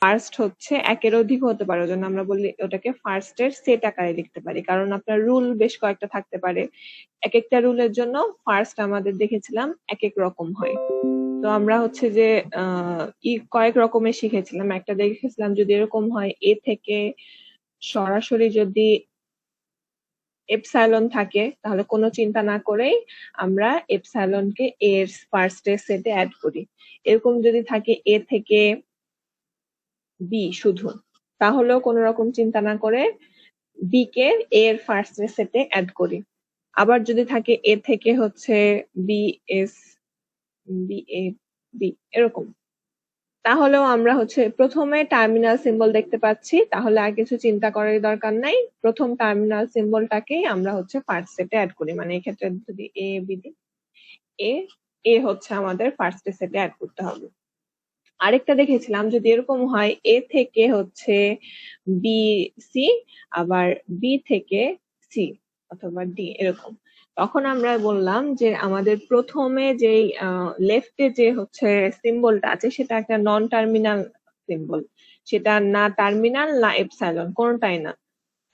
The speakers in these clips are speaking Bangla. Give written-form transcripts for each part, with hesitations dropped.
ফার্স্ট হচ্ছে একের অধিক হতে পারে, ওজন্য আমরা বলি ওটাকে ফার্স্টের সেট আকারে লিখতে পারি, কারণ আপনার রুল বেশ কয়েকটা থাকতে পারে। এক একটা রুলের জন্য ফার্স্ট আমাদের দেখেছিলাম এক এক রকম হয়। তো আমরা হচ্ছে যে কয়েক রকমের শিখেছিলাম। একটা দেখেছিলাম যদি এরকম হয় এ থেকে সরাসরি যদি এপসাইলন থাকে তাহলে কোনো চিন্তা না করেই আমরা এপসাইলনকে এর ফার্স্টের সেটে অ্যাড করি। এরকম যদি থাকে এ থেকে বি শুধু, তাহলেও কোনো রকম চিন্তা না করে বি কে এর ফার্স্টের সেটে অ্যাড করি। আবার যদি থাকে এ থেকে হচ্ছে B S B A B এরকম, তাহলেও আমরা হচ্ছে প্রথমে টার্মিনাল সিম্বল দেখতে পাচ্ছি, তাহলে আর কিছু চিন্তা করার দরকার নাই, প্রথম টার্মিনাল সিম্বলটাকেই আমরা হচ্ছে ফার্স্ট সেটে অ্যাড করি। মানে এক্ষেত্রে যদি এ বি দিই, এ এ হচ্ছে আমাদের ফার্স্ট সেটে অ্যাড করতে হবে। আরেকটা দেখেছিলাম যদি এরকম হয় এ থেকে হচ্ছে বি সি, আবার বি থেকে সি অথবা ডি এরকম, তখন আমরা বললাম যে আমাদের প্রথমে যেই লেফটে যে হচ্ছে সিম্বলটা আছে সেটা একটা নন টার্মিনাল সিম্বল, সেটা না টার্মিনাল না এপসাইলন, কোনটাই না।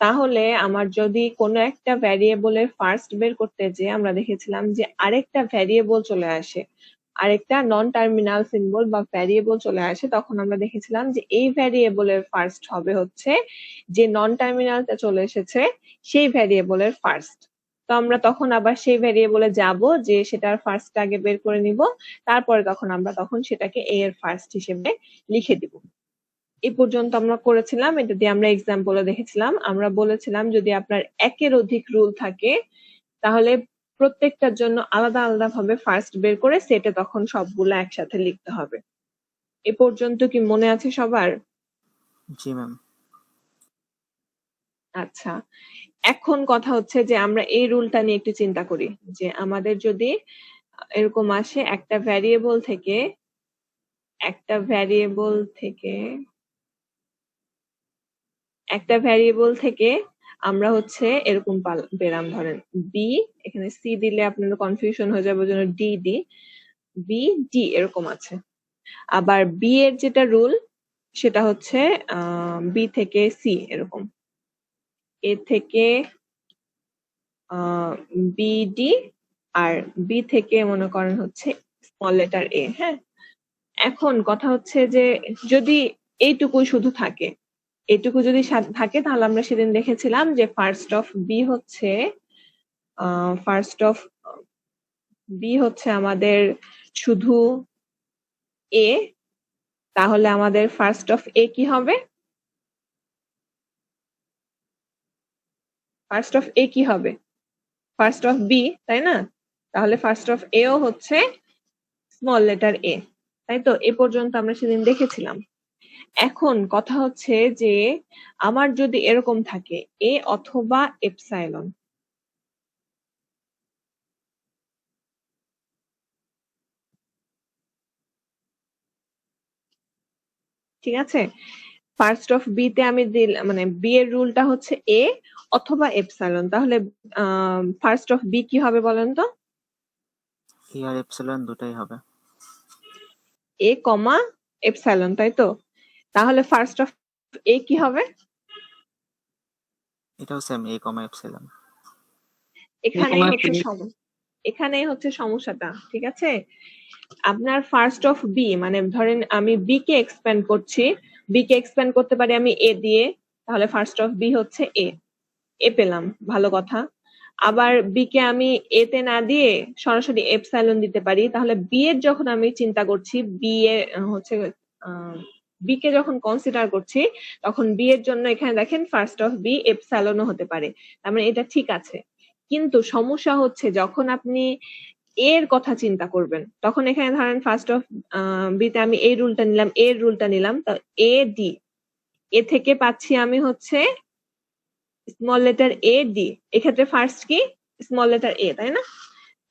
তাহলে আমার যদি কোনো একটা ভ্যারিয়েবলের ফার্স্ট বের করতে যে আমরা দেখেছিলাম যে আরেকটা ভ্যারিয়েবল চলে আসে, আরেকটা নন টার্মিনাল সিম্বল বা ভ্যারিয়েবল চলে আসে, তখন আমরা দেখেছিলাম যে এই ভ্যারিয়েবলের ফার্স্ট হবে হচ্ছে যে নন টার্মিনালটা চলে এসেছে সেই ভ্যারিয়েবলের ফার্স্ট। তো আমরা তখন আবার সেই ভ্যারিয়েবলে যাব, যে সেটার ফার্স্ট আগে বের করে নিব, তারপরে তখন সেটাকে এ এর ফার্স্ট হিসেবে লিখে দিব। এই পর্যন্ত আমরা করেছিলাম, এটা দিয়ে আমরা এক্সাম্পলে দেখেছিলাম। আমরা বলেছিলাম যদি আপনার একের অধিক রুল থাকে তাহলে প্রত্যেকটার জন্য আলাদা আলাদা ভাবে ফার্স্ট বের করে সেটে তখন সবগুলো একসাথে লিখতে হবে। এ পর্যন্ত কি মনে আছে সবার? জি ম্যাম। আচ্ছা, এখন কথা হচ্ছে যে আমরা এই রুলটা নিয়ে একটু চিন্তা করি, যে আমাদের যদি এরকম আসে একটা ভ্যারিয়েবল থেকে আমরা হচ্ছে এরকম পেলাম, ধরেন বি, এখানে সি দিলে আপনার কনফিউশন হয়ে যাবে, জন্য ডি ডি বি ডি এরকম আছে। আবার বি এর যেটা রুল সেটা হচ্ছে বি থেকে সি এরকম, এ থেকে বি ডি, আর বি থেকে মনে করেন হচ্ছে স্মল লেটার এ। হ্যাঁ, এখন কথা হচ্ছে যে যদি এইটুকুই শুধু থাকে, এইটুকু যদি থাকে তাহলে আমরা সেদিন দেখেছিলাম যে ফার্স্ট অফ বি হচ্ছে আমাদের শুধু এ, তাহলে আমাদের ফার্স্ট অফ এ কি হবে? ফার্স্ট অফ এ কি হবে? ফার্স্ট অফ বি, তাই না? তাহলে ফার্স্ট অফ এ ও হচ্ছে স্মল লেটার এ, তাই তো? এ পর্যন্ত আমরা সেদিন দেখেছিলাম। এখন কথা হচ্ছে যে আমার যদি এরকম থাকে এ অথবা এপসাইলন, ঠিক আছে? ফার্স্ট অফ বি তে আমি মানে বি এর রুলটা হচ্ছে এ অথবা এপসাইলন, তাহলে ফার্স্ট অফ বি কি হবে বলেন তো? এ আর এপসিলন দুটাই হবে। এ কমা এপসাইলন, তাই তো? তাহলে ফার্স্ট অফ এ কি হবে? এটাও সেম, এ কমা এপসিলন। এখানেই হচ্ছে সমস্যাটা, ঠিক আছে? আপনার ফার্স্ট অফ বি মানে ধরেন আমি বি কে এক্সপ্যান্ড করছি, বি কে এক্সপ্যান্ড করতে পারি আমি এ দিয়ে, তাহলে ফার্স্ট অফ বি হচ্ছে এ পেলাম, ভালো কথা। আবার বি কে আমি এ তে না দিয়ে সরাসরি এপসাইলন দিতে পারি, তাহলে বি এর যখন আমি চিন্তা করছি, বি এ হচ্ছে বি কে যখন কনসিডার করছি তখন বি এর জন্য এখানে দেখেন ফার্স্ট অফ বি এপসাইলনও হতে পারে, তার মানে এটা ঠিক আছে। কিন্তু সমস্যা হচ্ছে যখন আপনি এর কথা চিন্তা করবেন, তখন এখানে ধরেন ফার্স্ট অফ বি তে আমি এই রুলটা নিলাম, এর রুলটা নিলাম, তো এ ডি, এ থেকে পাচ্ছি আমি হচ্ছে স্মল লেটার এ ডি, এক্ষেত্রে ফার্স্ট কি স্মল লেটার এ, তাই না?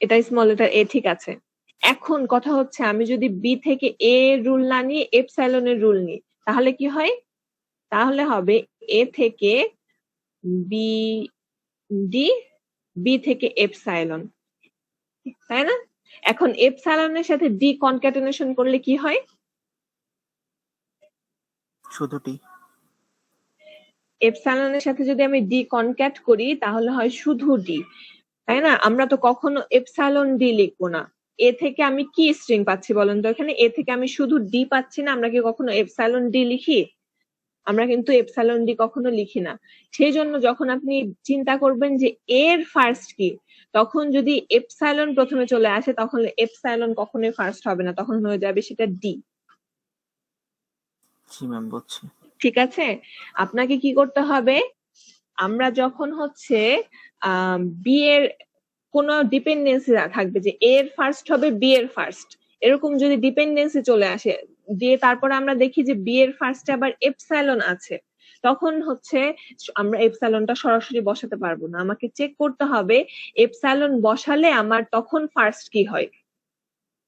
এটা স্মল লেটার এ, ঠিক আছে। এখন কথা হচ্ছে আমি যদি বি থেকে এ রুল না নিয়ে এপসাইলনের রুল নিই তাহলে কি হয়? তাহলে হবে এ থেকে বি ডি, বি থেকে এপসাইলন, তাই না? এখন এপসাইলনের সাথে ডি কনক্যাটেনেশন করলে কি হয়? শুধু টি। এপসাইলনের সাথে যদি আমি ডি কনক্যাট করি তাহলে হয় শুধু ডি, তাই না? আমরা তো কখনো এপসাইলন ডি লিখবো না। এ থেকে আমি কি স্ট্রিং পাচ্ছি বলেন তো? এখানে এ থেকে আমি শুধু ডি পাচ্ছি না, আমরা কি কখনো এপসাইলন ডি লিখি? আমরা কিন্তু এপসাইলন ডি কখনো লিখি না। সেই জন্য যখন আপনি চিন্তা করবেন যে এর ফার্স্ট কি, তখন যদি এপসাইলন প্রথমে চলে আসে তখন এপসাইলন কখনোই ফার্স্ট হবে না, তখন হয়ে যাবে সেটা ডি। জি ম্যাম, বুঝছি। ঠিক আছে, আপনাকে কি করতে হবে, আমরা যখন হচ্ছে বি এর কোন ডিপেন্ডেন্সি থাকবে যে এর ফার্স্ট হবে বি এর ফার্স্ট, এরকম যদি ডিপেন্ডেন্সি চলে আসে দিয়ে তারপরে আমরা দেখি যে বি এর ফার্স্টে আবার এপসাইলন আছে, তখন হচ্ছে আমরা এপসাইলনটা সরাসরি বসাতে পারবো না, আমাকে চেক করতে হবে এপসাইলন বসালে আমার তখন ফার্স্ট কি হয়।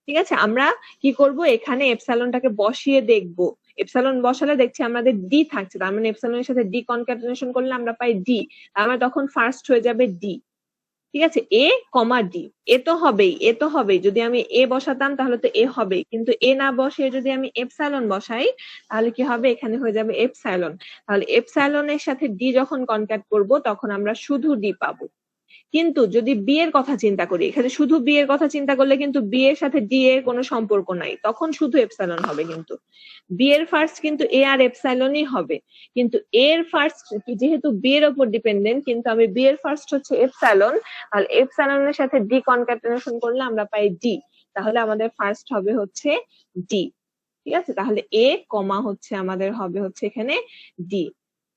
ঠিক আছে, আমরা কি করব, এখানে এপসাইলনটাকে বসিয়ে দেখব। এপসাইলন বসালে দেখছি আমাদের ডি থাকছে, তার মানে এপসাইলনের সাথে ডি কনক্যাটেনেশন করলে আমরা পাই ডি, তার মানে তখন ফার্স্ট হয়ে যাবে ডি। ঠিক আছে, এ কমা ডি, এ তো হবেই, এ তো হবেই, যদি আমি এ বসাতাম তাহলে তো এ হবেই, কিন্তু এ না বসিয়ে যদি আমি এপসাইলন বসাই তাহলে কি হবে, এখানে হয়ে যাবে এপসাইলন। তাহলে এপসাইলনের সাথে ডি যখন কনক্যাট করব তখন আমরা শুধু ডি পাবো। কিন্তু যদি বি এর কথা চিন্তা করি, এখানে শুধু বি এর কথা চিন্তা করলে কিন্তু বি এর সাথে ডি এর কোনো সম্পর্ক নাই, তখন শুধু এপসাইলন হবে। কিন্তু বি এর ফার্স্ট কিন্তু এ আর এপসাইলনই হবে, কিন্তু এর ফার্স্ট যেহেতু বি এর উপর ডিপেন্ডেন্ট, কিন্তু আমি বি এর ফার্স্ট হচ্ছে এপসাইলন, তাহলে এপসাইলনের সাথে ডি কনক্যাটেনেশন করলে আমরা পাই ডি, তাহলে আমাদের ফার্স্ট হবে হচ্ছে ডি। ঠিক আছে, তাহলে এ কমা হচ্ছে আমাদের হবে হচ্ছে এখানে ডি,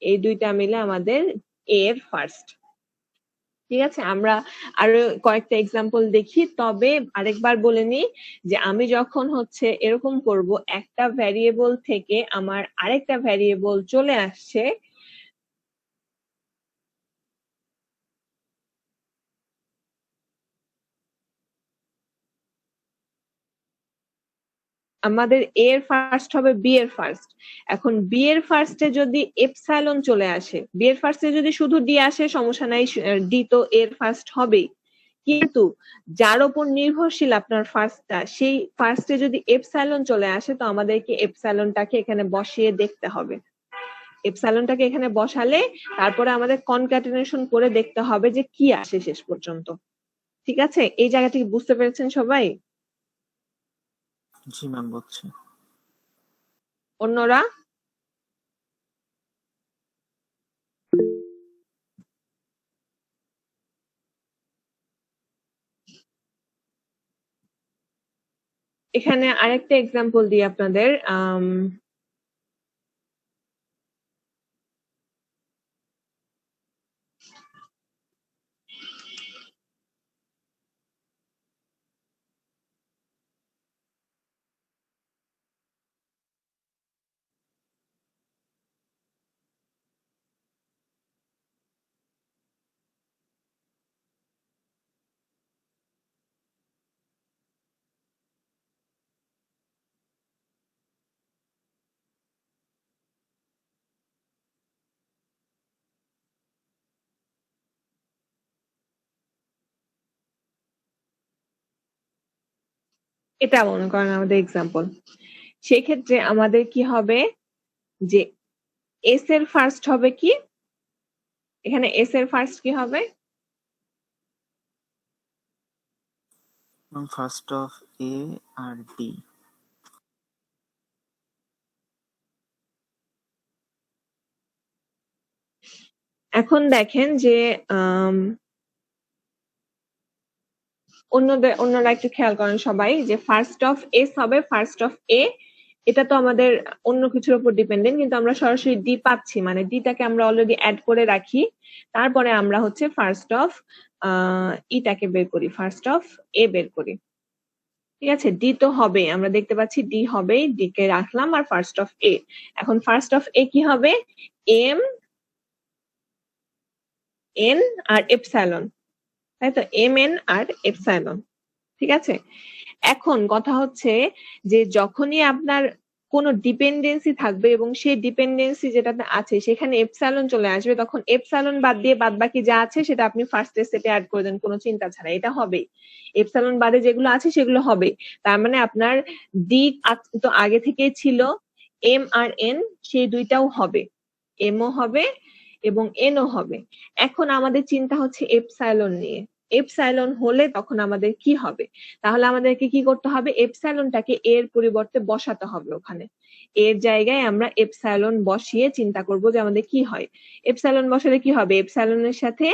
এই দুইটা মিলে আমাদের এ এর ফার্স্ট। ঠিক আছে, আমরা আরো কয়েকটা এক্সাম্পল দেখি, তবে আরেকবার বলে নিই যে আমি যখন হচ্ছে এরকম করব একটা ভ্যারিয়েবল থেকে আমার আরেকটা ভ্যারিয়েবল চলে আসছে, আমাদের এ এর ফার্স্ট হবে বি এর ফার্স্ট। এখন বি এর ফার্স্টে যদি এপসাইলন চলে আসে, বি এর ফার্স্টে যদি শুধু ডি আসে সমস্যা নাই, ডি তো এর ফার্স্ট হবেই, কিন্তু যার উপর নির্ভরশীল আপনার ফার্স্টটা, সেই ফার্স্টে যদি এপসাইলন চলে আসে তো আমাদেরকে এপসাইলনটাকে এখানে বসিয়ে দেখতে হবে। এপসাইলনটাকে এখানে বসালে তারপরে আমাদের কনক্যাটেনেশন করে দেখতে হবে যে কি আসে শেষ পর্যন্ত। ঠিক আছে, এই জায়গাটা কি বুঝতে পেরেছেন সবাই? জি ম্যাম, বুঝছি। অন্যরা? এখানে আরেকটা এক্সাম্পল দিই আপনাদের। এটা মনে করেন আমাদের এক্সাম্পল, সেক্ষেত্রে আমাদের কি হবে যে এস এর ফার্স্ট হবে কি, এখানে এস এর ফার্স্ট কি হবে, ফার্স্ট অফ এ আর ডি। এখন দেখেন যে অন্যরা একটু খেয়াল করেন সবাই যে ফার্স্ট অফ এস হবে ফার্স্ট অফ এ, এটা তো আমাদের অন্য কিছুর উপর ডিপেন্ডেন্ট, কিন্তু আমরা সরাসরি ডি পাচ্ছি, মানে ডিটাকে আমরা অলরেডি অ্যাড করে রাখি, তারপরে আমরা হচ্ছে ফার্স্ট অফ ইটাকে বের করি, ফার্স্ট অফ এ বের করি। ঠিক আছে, ডি তো হবে, আমরা দেখতে পাচ্ছি ডি হবেই, ডি কে রাখলাম আর ফার্স্ট অফ এ। এখন ফার্স্ট অফ এ কি হবে, এম এন আর এপসাইলন, তাই তো, এম এন আর এপসাইলন। ঠিক আছে, এখন কথা হচ্ছে যে যখনই আপনার কোনো ডিপেন্ডেন্সি থাকবে এবং সেই ডিপেন্ডেন্সি যেটাতে আছে সেখানে এপসাইলন চলে আসবে, তখন এপসাইলন বাদ দিয়ে বাদ বাকি যা আছে সেটা আপনি ফার্স্ট সেটে অ্যাড করে দেন কোনো চিন্তা ছাড়া, এটা হবে। এপসাইলন বাদে যেগুলো আছে সেগুলো হবে, তার মানে আপনার ডি তো আগে থেকেই ছিল, এম আর এন সেই দুইটাও হবে, এমও হবে এবং এনও হবে। এখন আমাদের চিন্তা হচ্ছে এপসাইলন নিয়ে। এপসাইলন হলে তখন আমাদের কি হবে? তাহলে আমাদেরকে কি করতে হবে? এপসাইলনটাকে এর পরিবর্তে বসাতে হবে ওখানে। এর জায়গায় আমরা এপসাইলন বসিয়ে চিন্তা করব যে আমাদের কি হয়। এপসাইলন বসালে কি হবে? এপসাইলনের সাথে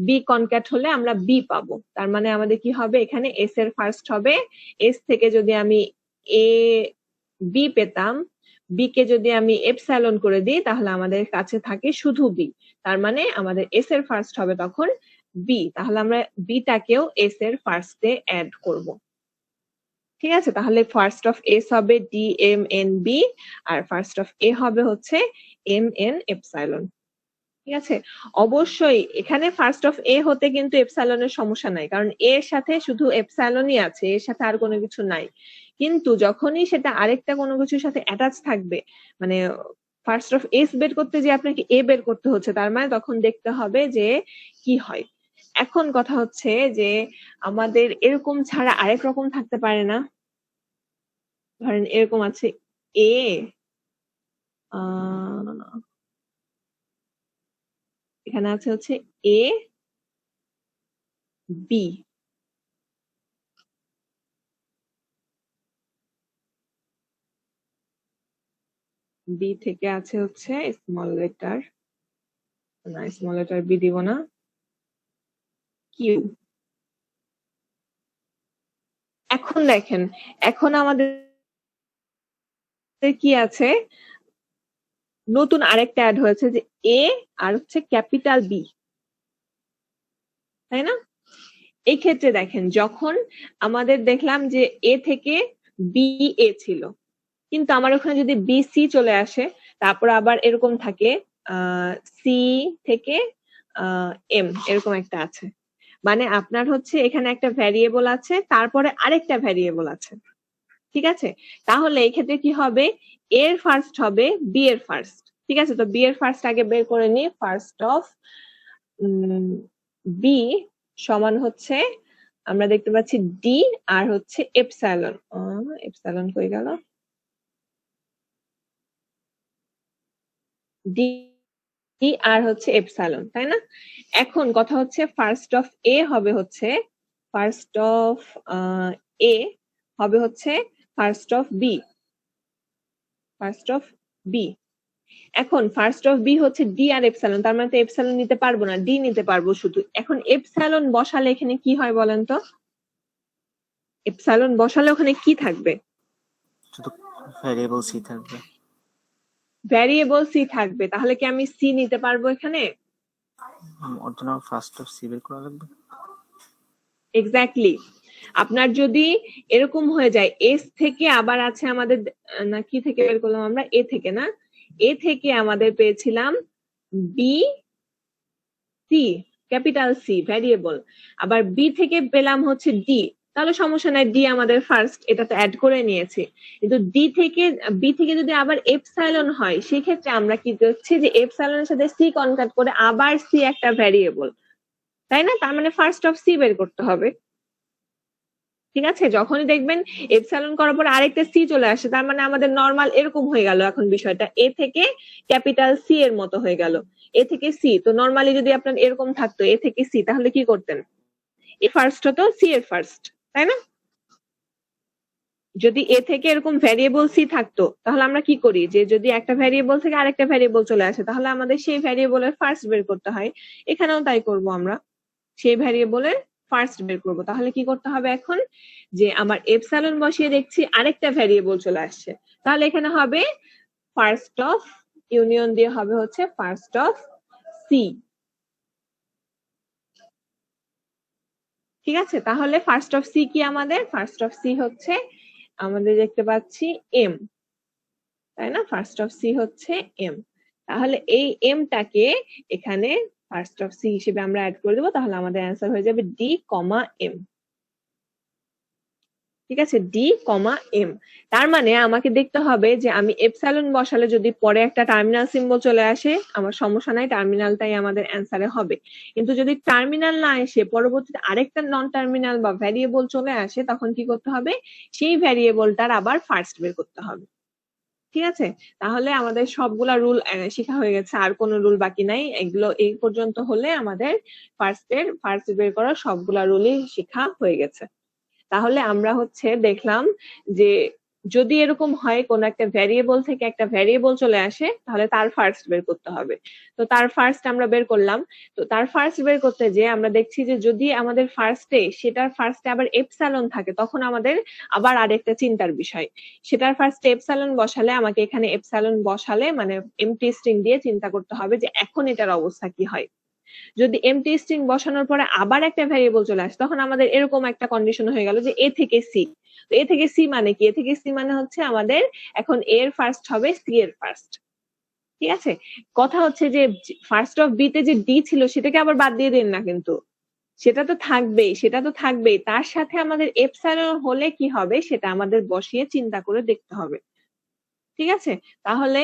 বি কনক্যাট হলে আমরা বি পাবো। তার মানে আমাদের কি হবে? এখানে এস এর ফার্স্ট হবে। এস থেকে যদি আমি এ বি পেতাম, বি কে যদি আমি এপসাইলন করে দিই তাহলে আমাদের কাছে থাকে শুধু বি। তার মানে আমাদের এস এর ফার্স্ট হবে তখন বি। তাহলে আমরা বিটাকেও এস এর ফার্স্টে অ্যাড করব। ঠিক আছে, তাহলে ফার্স্ট অফ এস হবে ডি এম এন বি আর ফার্স্ট অফ এ হবে হচ্ছে এম এন এপসাইলন। ঠিক আছে, অবশ্যই এখানে ফার্স্ট অফ এ হতে কিন্তু এপসাইলনের সমস্যা নাই, কারণ এর সাথে শুধু এপসাইলনই আছে, এর সাথে আর কোনো কিছু নাই। কিন্তু যখনই সেটা আরেকটা কোনো কিছুর সাথে অ্যাটাচ থাকবে, মানে ফার্স্ট অফ এস বের করতে যে আপনাকে এ বের করতে হচ্ছে, তার মানে তখন দেখতে হবে যে কি হয়। এখন কথা হচ্ছে যে আমাদের এরকম ছাড়া আরেক রকম থাকতে পারে না? ধরেন এরকম আছে এ, এখানে আছে হচ্ছে এ বি, বি থেকে আছে হচ্ছে স্মল লেটার, না স্মল লেটার বি দিব না, কিউ। এখন দেখেন, এখন আমাদের কি আছে? নতুন আরেকটা অ্যাড হয়েছে যে এ আর হচ্ছে ক্যাপিটাল বি, তাই না? এই ক্ষেত্রে দেখেন, যখন আমাদের দেখলাম যে এ থেকে বি এ ছিল, কিন্তু আমার ওখানে যদি বি সি চলে আসে, তারপর আবার এরকম থাকে সি থেকে এম, এরকম একটা আছে, মানে আপনার হচ্ছে এখানে একটা ভ্যারিয়েবল আছে, তারপরে আরেকটা ভ্যারিয়েবল আছে। ঠিক আছে, তাহলে এই ক্ষেত্রে কি হবে? এর ফার্স্ট হবে বি এর ফার্স্ট। ঠিক আছে, তো বি এর ফার্স্ট আগে বের করে নি। ফার্স্ট অফ বি সমান হচ্ছে, আমরা দেখতে পাচ্ছি ডি আর হচ্ছে এপসাইলন। এপসাইলন কই গেল? ডি আর হচ্ছে এপসাইলন, তাই না? এখন কথা হচ্ছে ফার্স্ট অফ এ হবে হচ্ছে, ফার্স্ট অফ এ হবে হচ্ছে first of B, first of B. এখন ফার্স্ট অফ বি হচ্ছে ডি আর এপসাইলন, তার মানে তো এপসাইলন নিতে পারবো না, ডি নিতে পারবো শুধু। এখন এপসাইলন বসালে এখানে কি হয় বলেন তো? এপসাইলন বসালে ওখানে কি থাকবে? শুধু ভ্যারিয়েবল সি থাকবে। ভ্যারিয়েবল সি থাকবে, তাহলে কি আমি সি নিতে পারবো এখানে? ওর জন্য ফার্স্ট অফ সি বের করা লাগবে। এক্স্যাক্টলি। আপনার যদি এরকম হয়ে যায় এস থেকে আবার আছে আমাদের, না কি থেকে বের করলাম আমরা? এ থেকে, না? এ থেকে আমাদের পেয়েছিলাম B C, capital C variable, আবার বি থেকে পেলাম হচ্ছে ডি, তাহলে সমস্যা নাই, ডি আমাদের ফার্স্ট, এটা তো অ্যাড করে নিয়েছি। কিন্তু বি থেকে যদি আবার এপসাইলন হয়, সেক্ষেত্রে আমরা কি করছি যে এপসাইলনের সাথে সি কনভার্ট করে আবার সি একটা ভ্যারিয়েবল, তাই না? তার মানে ফার্স্ট অফ সি বের করতে হবে। ঠিক আছে, যখনই দেখবেন এপসাইলন করার পর আরেকটা সি চলে আসে, তার মানে আমাদের নর্মাল এরকম হয়ে গেল, এখন বিষয়টা এ থেকে ক্যাপিটাল সি এর মতো হয়ে গেল। এ থেকে সি, তো নর্মালি যদি আপনার এরকম থাকতো এ থেকে সি, তাহলে কি করতেন? এ ফার্স্ট হতো সি এর ফার্স্ট, তাই না? যদি এ থেকে এরকম ভ্যারিয়েবল সি থাকতো, তাহলে আমরা কি করি যে যদি একটা ভ্যারিয়েবল থেকে আরেকটা ভ্যারিয়েবল চলে আসে, তাহলে আমাদের সেই ভ্যারিয়েবলের ফার্স্ট বের করতে হয়। এখানেও তাই করব, আমরা সেই ভ্যারিয়েবলের ফার্স্ট বের করব। তাহলে কি করতে হবে এখন? যে আমার এপসাইলন বসিয়ে দেখছি আরেকটা ভ্যারিয়েবল চলে আসছে, তাহলে এখানে হবে ফার্স্ট অফ ইউনিয়ন দিয়ে হবে হচ্ছে ফার্স্ট অফ সি। ঠিক আছে, তাহলে ফার্স্ট অফ সি কি আমাদের? ফার্স্ট অফ সি হচ্ছে আমাদের দেখতে পাচ্ছি এম, তাই না? ফার্স্ট অফ সি হচ্ছে এম। তাহলে এই এমটাকে এখানে ফার্স্ট অফ সি হিসেবে আমরা অ্যাড করে দেবো, তাহলে আমাদের অ্যান্সার হয়ে যাবে ডি কমা এম। ঠিক আছে, ডি কমা এম। তার মানে আমাকে দেখতে হবে যে আমি এপসাইলন বসালে যদি পরে একটা টার্মিনাল সিম্বল চলে আসে, আমার সমস্যা নাই, টার্মিনালটাই আমাদের অ্যান্সারে হবে। কিন্তু যদি টার্মিনাল না এসে পরবর্তীতে আরেকটা নন টার্মিনাল বা ভ্যারিয়েবল চলে আসে, তখন কি করতে হবে? সেই ভ্যারিয়েবলটার আবার ফার্স্ট বের করতে হবে। ঠিক আছে, তাহলে আমাদের সবগুলা রুল শেখা হয়ে গেছে, আর কোনো রুল বাকি নাই। এগুলো এই পর্যন্ত হলে আমাদের ফার্স্ট বের করা সবগুলা রুলই শেখা হয়ে গেছে। তাহলে আমরা হচ্ছে দেখলাম যে যদি এরকম হয় কোন একটা ভ্যারিয়েবল থেকে একটা ভ্যারিয়েবল চলে আসে, তাহলে তার ফার্স্ট বের করতে হবে। তো তার ফার্স্ট আমরা বের করলাম। তো তার ফার্স্ট বের করতে যে আমরা দেখছি যে যদি আমাদের সেটার ফার্স্টে আবার এপসাইলন থাকে, তখন আমাদের আবার আরেকটা চিন্তার বিষয়। সেটার ফার্স্টে এপসাইলন বসালে আমাকে এখানে এপসাইলন বসালে মানে এমটি স্ট্রিং দিয়ে চিন্তা করতে হবে যে এখন এটার অবস্থা কি হয়। যদি এমটি স্ট্রিং বসানোর পরে আবার একটা ভ্যারিয়েবল চলে আসে, তখন আমাদের এরকম একটা কন্ডিশন হয়ে গেল যে এ থেকে সি। তো এ থেকে সি মানে কি? এ থেকে সি মানে হচ্ছে আমাদের এখন এর ফার্স্ট হবে সি এর ফার্স্ট। ঠিক আছে, কথা হচ্ছে যে ফার্স্ট অফ বি তে যে ডি ছিল সেটাকে আবার বাদ দিয়ে দিন না, কিন্তু সেটা তো থাকবেই। তার সাথে আমাদের এপসাইলন হলে কি হবে সেটা আমাদের বসিয়ে চিন্তা করে দেখতে হবে। ঠিক আছে, তাহলে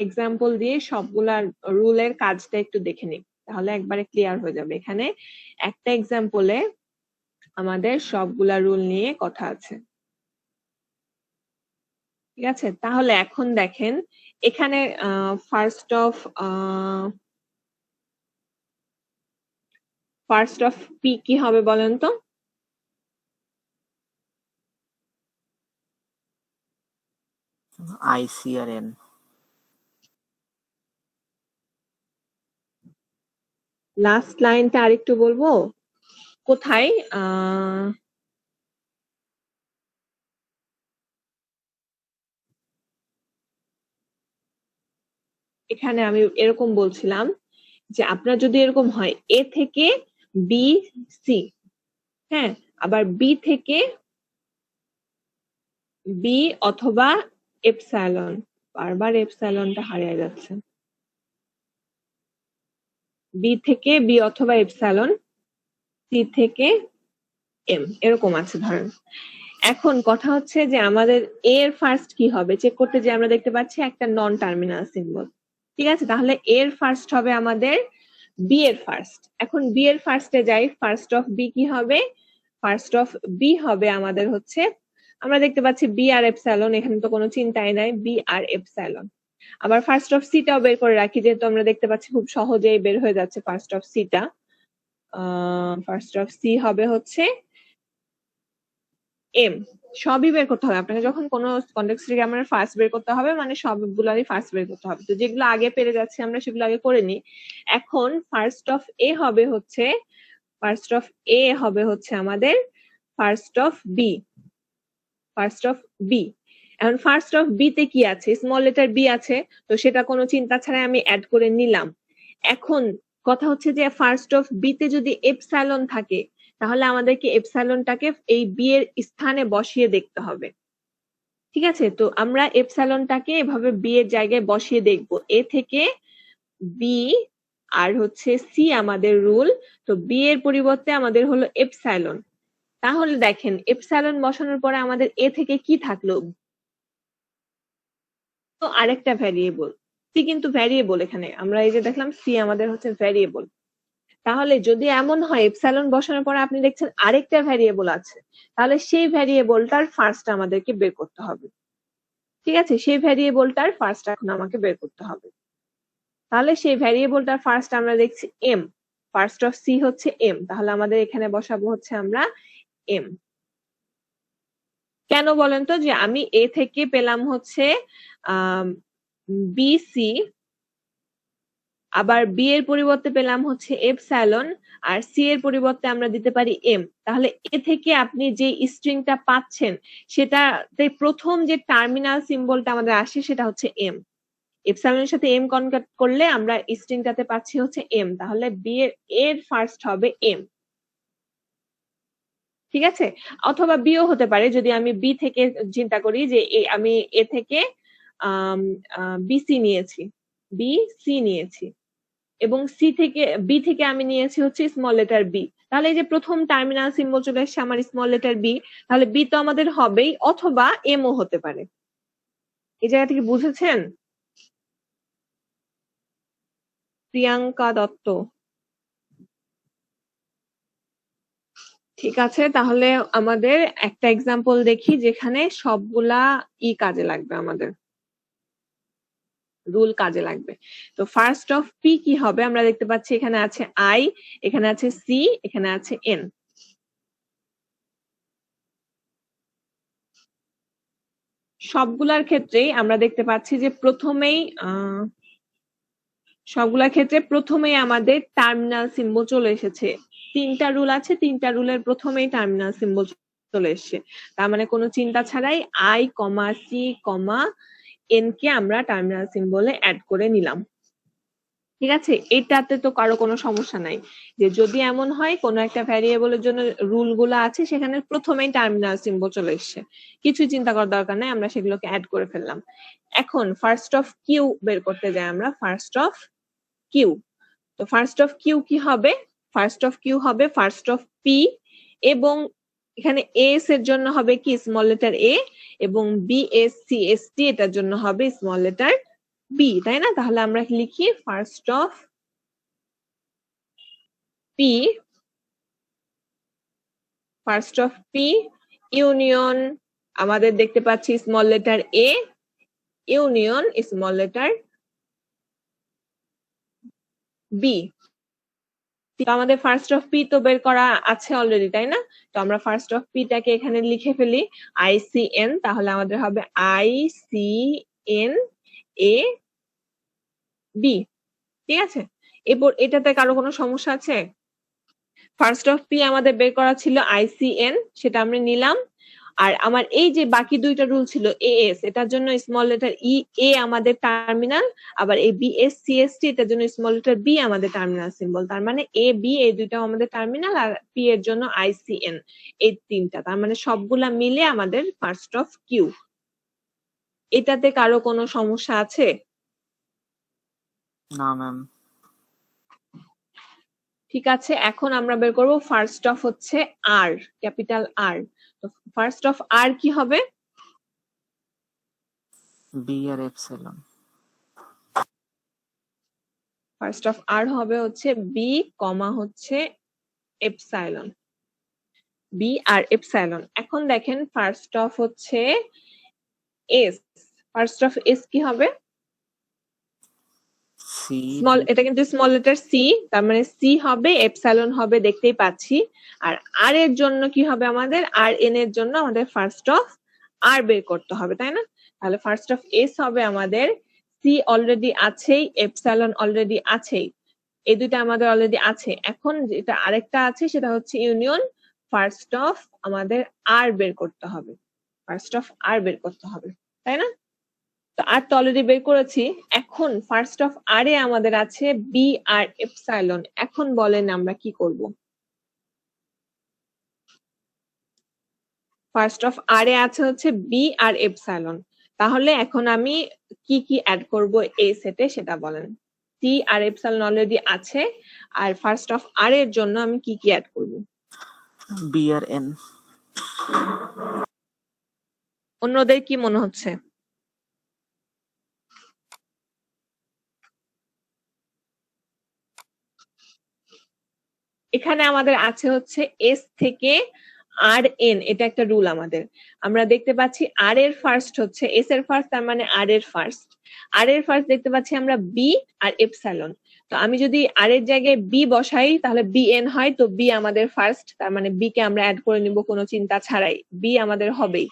এক্সাম্পল দিয়ে সবগুলা রুলের কাজটা একটু দেখে নিই, তাহলে একবারে ক্লিয়ার হয়ে যাবে। এখানে একটা এক্সাম্পলে আমাদের সবগুলা রুল নিয়ে কথা আছে। ঠিক আছে, তাহলে এখন দেখেন এখানে ফার্স্ট অফ পি কি হবে বলেন তো? আইসি আর এন। লাস্ট লাইনটা আরেকটু বলবো কোথায়? এখানে আমি এরকম বলছিলাম যে আপনার যদি এরকম হয় এ থেকে বি সি, হ্যাঁ, আবার বি থেকে বি অথবা এপসাইলন, বারবার এপসাইলনটা হারিয়ে যাচ্ছে, বি থেকে বি অথবা এপসাইলন, সি থেকে এম, এরকম আছে ধরেন। এখন কথা হচ্ছে যে আমাদের এর ফার্স্ট কি হবে চেক করতে, যে আমরা দেখতে পাচ্ছি একটা নন টার্মিনাল সিম্বল। ঠিক আছে, তাহলে এর ফার্স্ট হবে আমাদের বি এর ফার্স্ট। এখন বি এর ফার্স্টে যাই, ফার্স্ট অফ বি কি হবে? ফার্স্ট অফ বি হবে আমাদের হচ্ছে, আমরা দেখতে পাচ্ছি বি আর এপসাইলন, এখানে তো কোনো চিন্তাই নাই, বি আর এপসাইলন। আবার ফার্স্ট অফ সিটাও বের করে রাখি, যেহেতু আমরা দেখতে পাচ্ছি খুব সহজেই বের হয়ে যাচ্ছে ফার্স্ট অফ সিটা। ফার্স্ট অফ সি হবে হচ্ছে এম। সবই বের করতে হবে আপনাকে, যখন কোনো কনটেক্সট থেকে আমরা ফার্স্ট বের করতে হবে মানে সবগুলোরই ফার্স্ট বের করতে হবে। তো যেগুলো আগে পেরে যাচ্ছে আমরা সেগুলো আগে করে নিই। এখন ফার্স্ট অফ এ হবে হচ্ছে আমাদের ফার্স্ট অফ বি। এখন ফার্স্ট অফ বি তে কি আছে? স্মল লেটার বি আছে, তো সেটা কোনো চিন্তা ছাড়াই আমি অ্যাড করে নিলাম। এখন কথা হচ্ছে যে ফার্স্ট অফ বি তে যদি এপসাইলন থাকে, তাহলে আমাদেরকে এপসাইলনটাকে এই বি এর স্থানে বসিয়ে দেখতে হবে। ঠিক আছে, তো আমরা এপসাইলনটাকে এভাবে বি এর জায়গায় বসিয়ে দেখব। এ থেকে বি আর হচ্ছে সি আমাদের রুল, তো বি এর পরিবর্তে আমাদের হলো এপসাইলন। তাহলে দেখেন এপসাইলন বসানোর পরে আমাদের এ থেকে কি থাকলো? তো আরেকটা ভ্যারিয়েবল, সি কিন্তু ভ্যারিয়েবল, এখানে আমরা এই যে দেখলাম সি আমাদের হচ্ছে ভ্যারিয়েবল। তাহলে যদি এমন হয় এপসাইলন বসানোর পরে আপনি দেখছেন আরেকটা ভ্যারিয়েবল আছে, তাহলে সেই ভ্যারিয়েবলটার ফার্স্ট আমাদেরকে বের করতে হবে। ঠিক আছে, সেই ভ্যারিয়েবলটার ফার্স্ট এখন আমাকে বের করতে হবে। তাহলে সেই ভ্যারিয়েবলটার ফার্স্ট আমরা দেখছি এম, ফার্স্ট অফ সি হচ্ছে এম, তাহলে আমাদের এখানে বসাবো হচ্ছে আমরা এম। কেন বলেন তো? যে আমি এ থেকে পেলাম হচ্ছে বিসি, আবার বি এর পরিবর্তে পেলাম হচ্ছে এপসাইলন, আর সি এর পরিবর্তে আমরা দিতে পারি এম। তাহলে এ থেকে আপনি যে স্ট্রিংটা পাচ্ছেন সেটাতে প্রথম যে টার্মিনাল সিম্বলটা আমাদের আসে সেটা হচ্ছে এম। এপসাইলনের সাথে এম কনভার্ট করলে আমরা স্ট্রিংটাতে পাচ্ছি হচ্ছে এম, তাহলে বি এর ফার্স্ট হবে এম। ঠিক আছে, অথবা বিও হতে পারে, যদি আমি বি থেকে চিন্তা করি যে আমি এ থেকে বিসি নিয়েছি এবং বি থেকে আমি নিয়েছি হচ্ছে স্মল লেটার বি, তাহলে এই যে প্রথম টার্মিনাল সিম্বল চলে এসছে আমার স্মল লেটার বি, তাহলে বি তো আমাদের হবেই, অথবা এম ও হতে পারে। এই জায়গা থেকে বুঝেছেন? প্রিয়াঙ্কা দত্ত, ঠিক আছে, তাহলে আমাদের একটা এক্সাম্পল দেখি যেখানে সবগুলা কাজে লাগবে, আমাদের রুল কাজে লাগবে। তো ফার্স্ট অফ পি কি হবে? আমরা দেখতে পাচ্ছি এখানে আছে আই, এখানে আছে সি, এখানে আছে এন। সবগুলার ক্ষেত্রেই আমরা দেখতে পাচ্ছি যে প্রথমেই আমাদের টার্মিনাল সিম্বল চলে এসেছে। তিনটা রুল আছে, তিনটা রুলের প্রথমেই টার্মিনাল সিম্বল চলে এসেছে। তার মানে কোনো চিন্তা ছাড়াই I comma C comma N কে আমরা টার্মিনাল সিম্বলে অ্যাড করে নিলাম। ঠিক আছে, এটাতে তো কারো কোনো সমস্যা নাই যে যদি এমন হয় কোনো একটা ভ্যারিয়েবলের জন্য রুল গুলো আছে সেখানে প্রথমেই টার্মিনাল সিম্বল চলে এসছে, কিছু চিন্তা করার দরকার নাই, আমরা সেগুলোকে অ্যাড করে ফেললাম। এখন ফার্স্ট অফ কিউ বের করতে যাই আমরা, ফার্স্ট অফ কিউ। তো ফার্স্ট অফ কিউ কি হবে? ফার্স্ট অফ কিউ হবে ফার্স্ট অফ পি, এবং এখানে এস এর জন্য হবে কি স্মল লেটার এ, এবং B S C S T এটার জন্য হবে স্মল লেটার বি, তাই না? তাহলে আমরা লিখি first of P, first of P union, আমাদের দেখতে পাচ্ছি small letter A union small letter B. আমাদের ফার্স্ট অফ পি তো বের করা আছে অলরেডি, তাই না? তো আমরা ফার্স্ট অফ পি টাকে এখানে লিখে ফেলি আইসিএন, তাহলে আমাদের হবে আইসিএন এ বি। ঠিক আছে, এরপর এটাতে কারো কোনো সমস্যা আছে? ফার্স্ট অফ পি আমাদের বের করা ছিল আইসিএন, সেটা আমরা নিলাম। আর আমার এই যে বাকি দুইটা রুল ছিল এএস, এটার জন্য স্মল লেটার ই এ আমাদের টার্মিনাল, আবার এই বিএস সিএসটি এটার জন্য স্মল লেটার বি আমাদের টার্মিনাল সিম্বল। তার মানে এ বি এই দুইটাও আমাদের টার্মিনাল, আর পি এর জন্য আইসিএন, এই তিনটা। তার মানে সবগুলা মিলে আমাদের ফার্স্ট অফ কিউ। এটাতে কারো কোনো সমস্যা আছে? না ম্যাম। ঠিক আছে, এখন আমরা বের করবো ফার্স্ট অফ হচ্ছে আর, ক্যাপিটাল আর। তো ফার্স্ট অফ আর কি হবে? B R epsilon. First of R হবে হচ্ছে বি কমা হচ্ছে এপসাইলন, বি আর এপসাইলন। এখন দেখেন ফার্স্ট অফ হচ্ছে এস, ফার্স্ট অফ এস কি হবে? সি। স্মল, এটা কিন্তু স্মল লেটার সি, তার মানে সি হবে এপসাইলন হবে, দেখতেই পাচ্ছি। আর আর এর জন্য কি হবে? আমাদের আর এন এর জন্য আমাদের ফার্স্ট অফ আর বের করতে হবে, তাই না? তাহলে ফার্স্ট অফ এস হবে আমাদের সি অলরেডি আছেই, এপসাইলন অলরেডি আছেই, এই দুইটা আমাদের অলরেডি আছে। এখন যেটা আরেকটা আছে সেটা হচ্ছে ইউনিয়ন, ফার্স্ট অফ আমাদের আর বের করতে হবে, ফার্স্ট অফ আর বের করতে হবে, তাই না? তো আর তো অলরেডি বের করেছি। এখন ফার্স্ট অফ আর এ আমাদের আছে বি আর এপসাইলন। এখন বলেন আমরা কি করব? ফার্স্ট অফ আর এ আছে হচ্ছে বি আর এপসাইলন, তাহলে এখন আমি কি কি অ্যাড করব এই সেটে সেটা বলেন। সি আর এপসাইলন অলরেডি আছে, আর ফার্স্ট অফ আর এর জন্য আমি কি কি অ্যাড করব? বি আর এন। অন্যদের কি মনে হচ্ছে? এখানে আমাদের আছে হচ্ছে এস থেকে আর এন, এটা একটা রুল আমাদের। আমরা দেখতে পাচ্ছি আর এর ফার্স্ট হচ্ছে এস এর ফার্স্ট, তার মানে আর এর ফার্স্ট। আর এর ফার্স্ট দেখতে পাচ্ছি আমরা বি আর এপসাইলন। তো আমি যদি আর এর জায়গায় বি বসাই তাহলে বি এন হয়, তো বি আমাদের ফার্স্ট, তার মানে বি কে আমরা অ্যাড করে নিব কোনো চিন্তা ছাড়াই, বি আমাদের হবেই।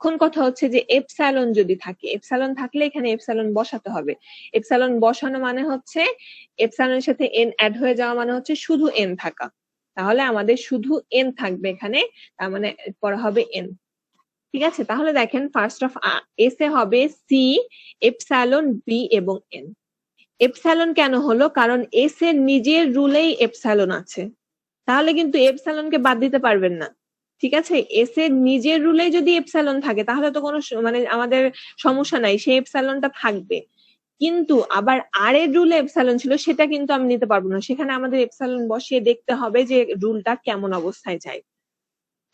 এখন কথা হচ্ছে যে এপসাইলন যদি থাকে, এপসাইলন থাকলে এখানে এপসাইলন বসাতে হবে। এপসাইলন বসানো মানে হচ্ছে এপসাইলনের সাথে এন অ্যাড হয়ে যাওয়া মানে হচ্ছে শুধু এন থাকা, তাহলে আমাদের শুধু এন থাকবে এখানে, তার মানে পরে হবে এন। ঠিক আছে, তাহলে দেখেন ফার্স্ট অফ এস এ হবে সি এপসাইলন বি এবং এন। এপসাইলন কেন হলো? কারণ এস এর নিজের রুলেই এপসাইলন আছে, তাহলে কিন্তু এপসাইলনকে বাদ দিতে পারবেন না। ঠিক আছে, এস এর নিজের রুলে যদি এপসাইলন থাকে তাহলে তো কোনো মানে আমাদের সমস্যা নাই, সেই এপসাইলনটা থাকবে। কিন্তু আবার আর এর রুলে এপসাইলন ছিল, সেটা কিন্তু আমি নিতে পারবো না, সেখানে আমাদের এপসাইলন বসিয়ে দেখতে হবে যে রুলটা কেমন অবস্থায় যায়।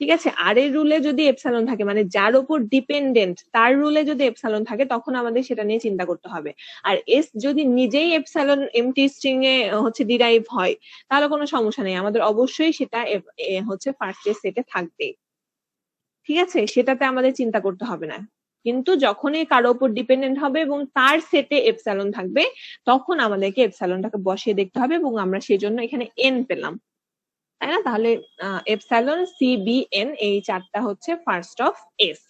ঠিক আছে, আর এর রুলে যদি এপসালন থাকে মানে যার উপর ডিপেন্ডেন্ট তার রুলে যদি এপসালন থাকে তখন আমাদের সেটা নিয়ে চিন্তা করতে হবে। আর এস যদি নিজেই এপসালন এমটি স্ট্রিং এ হচ্ছে ডিরাইভ হয় তাহলে কোনো সমস্যা নেই, আমাদের অবশ্যই সেটা হচ্ছে ফার্স্ট এর সেটে থাকবে। ঠিক আছে, সেটাতে আমাদের চিন্তা করতে হবে না। কিন্তু যখনই কারো উপর ডিপেন্ডেন্ট হবে এবং তার সেটে এপসালন থাকবে তখন আমাদেরকে এপসালনটাকে বসিয়ে দেখতে হবে এবং আমরা সেই জন্য এখানে এন পেলাম, তাই না? তাহলে এপসাইলন সি বি এন এই চারটা হচ্ছে ফার্স্ট অফ এস।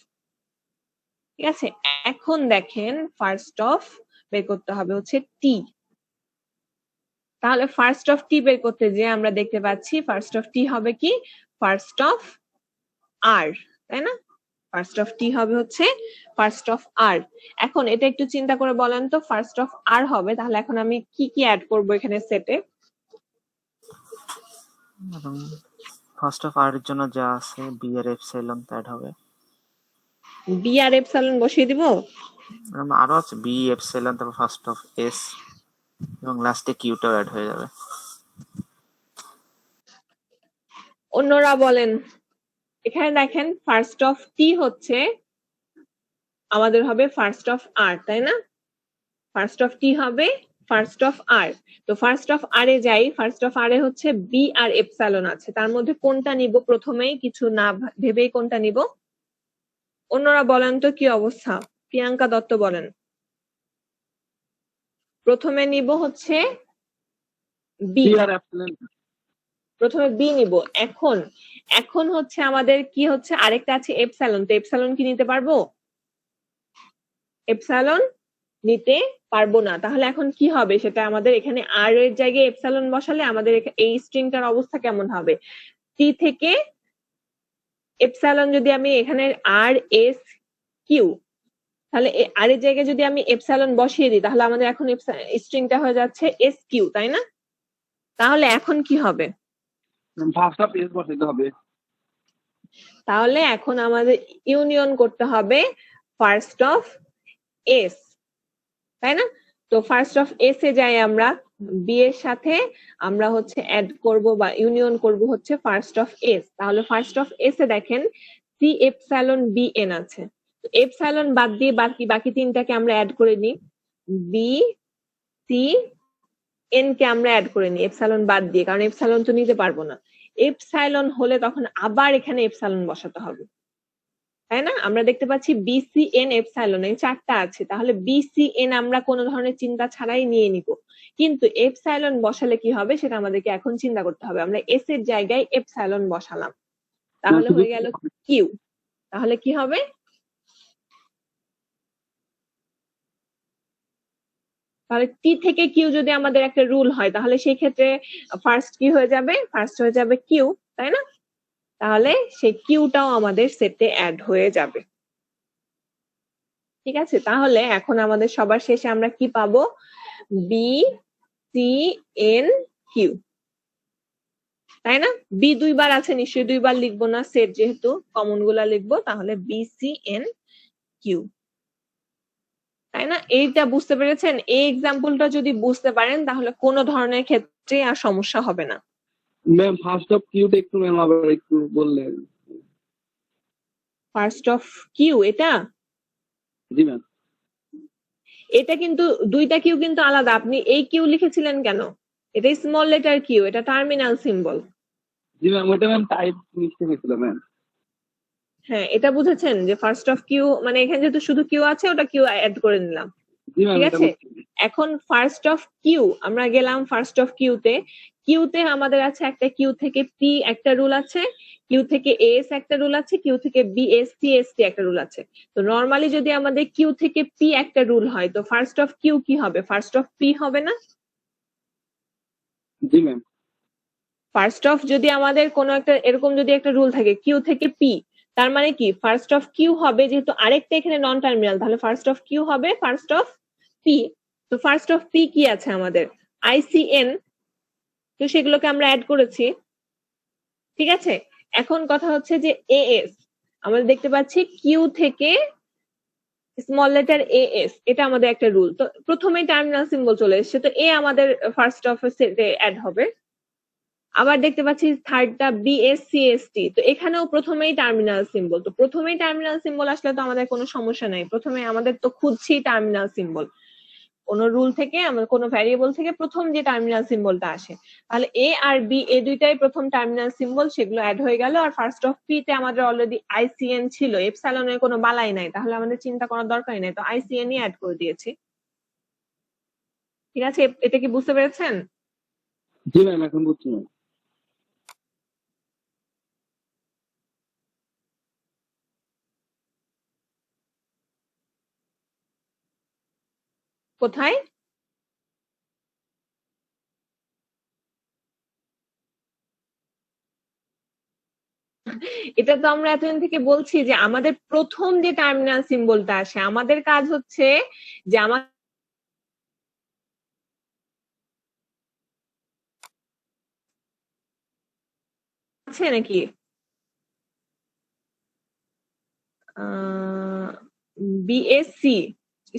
ঠিক আছে, এখন দেখেন ফার্স্ট অফ বের করতে হবে হচ্ছে টি। তাহলে ফার্স্ট অফ টি বের করতে যে আমরা দেখতে পাচ্ছি ফার্স্ট অফ টি হবে কি ফার্স্ট অফ আর, তাই না? ফার্স্ট অফ টি হবে হচ্ছে ফার্স্ট অফ আর। এখন এটা একটু চিন্তা করে বলেন তো, ফার্স্ট অফ আর হবে তাহলে এখন আমি কি কি অ্যাড করব এখানে সেটে? ফার্স্ট অফ আর এর জন্য যা আছে বি আর এপসাইলন অ্যাড হবে। বি আর এপসাইলন বসিয়ে দিব? আরো আছে বি এপসাইলন, তারপর ফার্স্ট অফ এস এবং লাস্টে কিউটাও অ্যাড হয়ে যাবে। অন্যরা বলেন। এখানে দেখেন ফার্স্ট অফ টি হচ্ছে আমাদের হবে ফার্স্ট অফ আর, তাই না? ফার্স্ট অফ টি হবে ফার্স্ট অফ আর। তো ফার্স্ট অফ আর এ যাই, ফার্স্ট অফ আর এ হচ্ছে বি আর এপসাইলন আছে, তার মধ্যে কোনটা নিব প্রথমেই কিছু না ভেবেই কোনটা নিব? অন্যরা বলেন তো কি অবস্থা? প্রিয়াঙ্কা দত্ত বলেন। প্রথমে নিব হচ্ছে বি, প্রথমে বি নিব। এখন এখন হচ্ছে আমাদের কি হচ্ছে আরেকটা আছে এপসাইলন, তো এপসাইলন কি নিতে পারবো? এপসাইলন নিতে পারবো না। তাহলে এখন কি হবে সেটা আমাদের এখানে আর এর জায়গায় এপসাইলন বসালে আমাদের এই স্ট্রিংটার অবস্থা কেমন হবে? টি থেকে এপসাইলন যদি আমি এখানে আর এস কিউ, তাহলে আর এর জায়গায় যদি আমি এপসাইলন বসিয়ে দিই তাহলে আমাদের এখন স্ট্রিংটা হয়ে যাচ্ছে এস কিউ, তাই না? তাহলে এখন কি হবে? ফার্স্ট অফ এস বসাইতে হবে। তাহলে এখন আমাদের ইউনিয়ন করতে হবে ফার্স্ট অফ এস, তাই না? তো ফার্স্ট অফ এস এ যাই আমরা, বি এর সাথে আমরা হচ্ছে অ্যাড করব বা ইউনিয়ন করব হচ্ছে ফার্স্ট অফ এস। তাহলে ফার্স্ট অফ এস এ দেখেন সি এপসাইলন বি এন আছে, তো এপসাইলন বাদ দিয়ে বাকি তিনটাকে আমরা অ্যাড করে নিই। বি সি এন কে আমরা অ্যাড করে নিই এপসাইলন বাদ দিয়ে, কারণ এপসাইলন তো নিতে পারবো না। এপসাইলন হলে তখন আবার এখানে এপসাইলন বসাতে হবে, তাই না? আমরা দেখতে পাচ্ছি বিসিএন এপসাইলন এই চারটা আছে, তাহলে বিসিএন আমরা কোনো ধরনের চিন্তা ছাড়াই নিয়ে নিব। কিন্তু এপসাইলন বসালে কি হবে সেটা আমাদেরকে এখন চিন্তা করতে হবে। আমরা এস এর জায়গায় এপসাইলন বসালাম, তাহলে হয়ে গেল কিউ। তাহলে কি হবে? তাহলে টি থেকে কিউ যদি আমাদের একটা রুল হয় তাহলে সেই ক্ষেত্রে ফার্স্ট কি হয়ে যাবে? ফার্স্ট হয়ে যাবে কিউ, তাই না? তাহলে সেই কিউটাও আমাদের সেটে অ্যাড হয়ে যাবে। ঠিক আছে, তাহলে এখন আমাদের সবার শেষে আমরা কি পাবো? বি সি এন কিউ, তাই না? বি দুইবার আছে, নিশ্চয়ই দুইবার লিখবো না, সেট যেহেতু কমন গুলা লিখবো, তাহলে বি সি এন কিউ, তাই না? এইটা বুঝতে পেরেছেন? এই এক্সাম্পলটা যদি বুঝতে পারেন তাহলে কোনো ধরনের ক্ষেত্রে আর সমস্যা হবে না। ম্যাম ফার্স্ট অফ কিউটা একটু ম্যাম আবার একটু বললেন। ফার্স্ট অফ কিউ এটা? জি ম্যাম। এটা কিন্তু দুইটা কিউ কিন্তু আলাদা। আপনি এই কিউ লিখেছিলেন কেন? এটা স্মল লেটার কিউ, এটা টার্মিনাল সিম্বল। জি ম্যাম, ওটা ম্যাম টাইপ মিস্টেক হয়েছিল ম্যাম। হ্যাঁ, এটা বুঝেছেন যে ফার্স্ট অফ কিউ মানে এখানে যেহেতু শুধু কিউ আছে ওটা কিউ অ্যাড করে নিলাম। জি ম্যাম, ঠিক আছে, এখন ফার্স্ট অফ কিউ আমরা গেলাম ফার্স্ট অফ কিউতে। কিউতে আমাদের আছে একটা কিউ থেকে পি একটা রুল আছে, কিউ থেকে এস একটা রুল আছে, কিউ থেকে B S C S T একটা রুল আছে। তো নরমালি যদি আমাদের কিউ থেকে পি একটা রুল হয় তো ফার্স্ট অফ কিউ কি হবে? ফার্স্ট অফ পি হবে না? জি ম্যাম। ফার্স্ট অফ যদি আমাদের কোনো একটা এরকম যদি একটা রুল থাকে কিউ থেকে পি, তার মানে কি ফার্স্ট অফ কিউ হবে, যেহেতু আরেকটা এখানে নন টার্মিনাল, তাহলে ফার্স্ট অফ কিউ হবে ফার্স্ট অফ পি। তো ফার্স্ট অফ পি কি আছে আমাদের? আইসিএন, তো সেগুলোকে আমরা অ্যাড করেছি। ঠিক আছে, এখন কথা হচ্ছে যে এএস আমরা দেখতে পাচ্ছি কিউ থেকে স্মল লেটার এএস, এটা আমাদের একটা রুল। তো প্রথমেই টার্মিনাল সিম্বল চলে এসেছে, তো এ আমাদের ফার্স্ট অফ সেটে অ্যাড হবে। আবার দেখতে পাচ্ছি থার্ডটা বিএসসিএসটি, তো এখানেও প্রথমেই টার্মিনাল সিম্বল। তো প্রথমেই টার্মিনাল সিম্বল আসলে তো আমাদের কোনো সমস্যা নাই, প্রথমে আমাদের তো খুঁজছি টার্মিনাল সিম্বল, কোন রুল থেকে আমরা কোন ভ্যারিয়েবল থেকে প্রথম যে টার্মিনাল সিম্বলটা আসে, তাহলে এ আর বি এই দুইটাই প্রথম টার্মিনাল সিম্বল, সেগুলো অ্যাড হয়ে গেল। আর ফার্স্ট অফ পি তে আমাদের অলরেডি আইসিএন ছিল, এপসাইলনের কোনো বালাই নাই, তাহলে আমাদের চিন্তা করার দরকারই নাই, তো আইসিএন ই অ্যাড করে দিয়েছি। ঠিক আছে, এটা কি বুঝতে পেরেছেন? জি ম্যাম, এখন বুঝছি ম্যাম। কোথায়? এটা তো আমরা এতদিন থেকে বলছি যে আমাদের প্রথম যে টার্মিনাল সিম্বলটা আসে, আমাদের কাজ হচ্ছে যে আমার আছে নাকি বিএসসি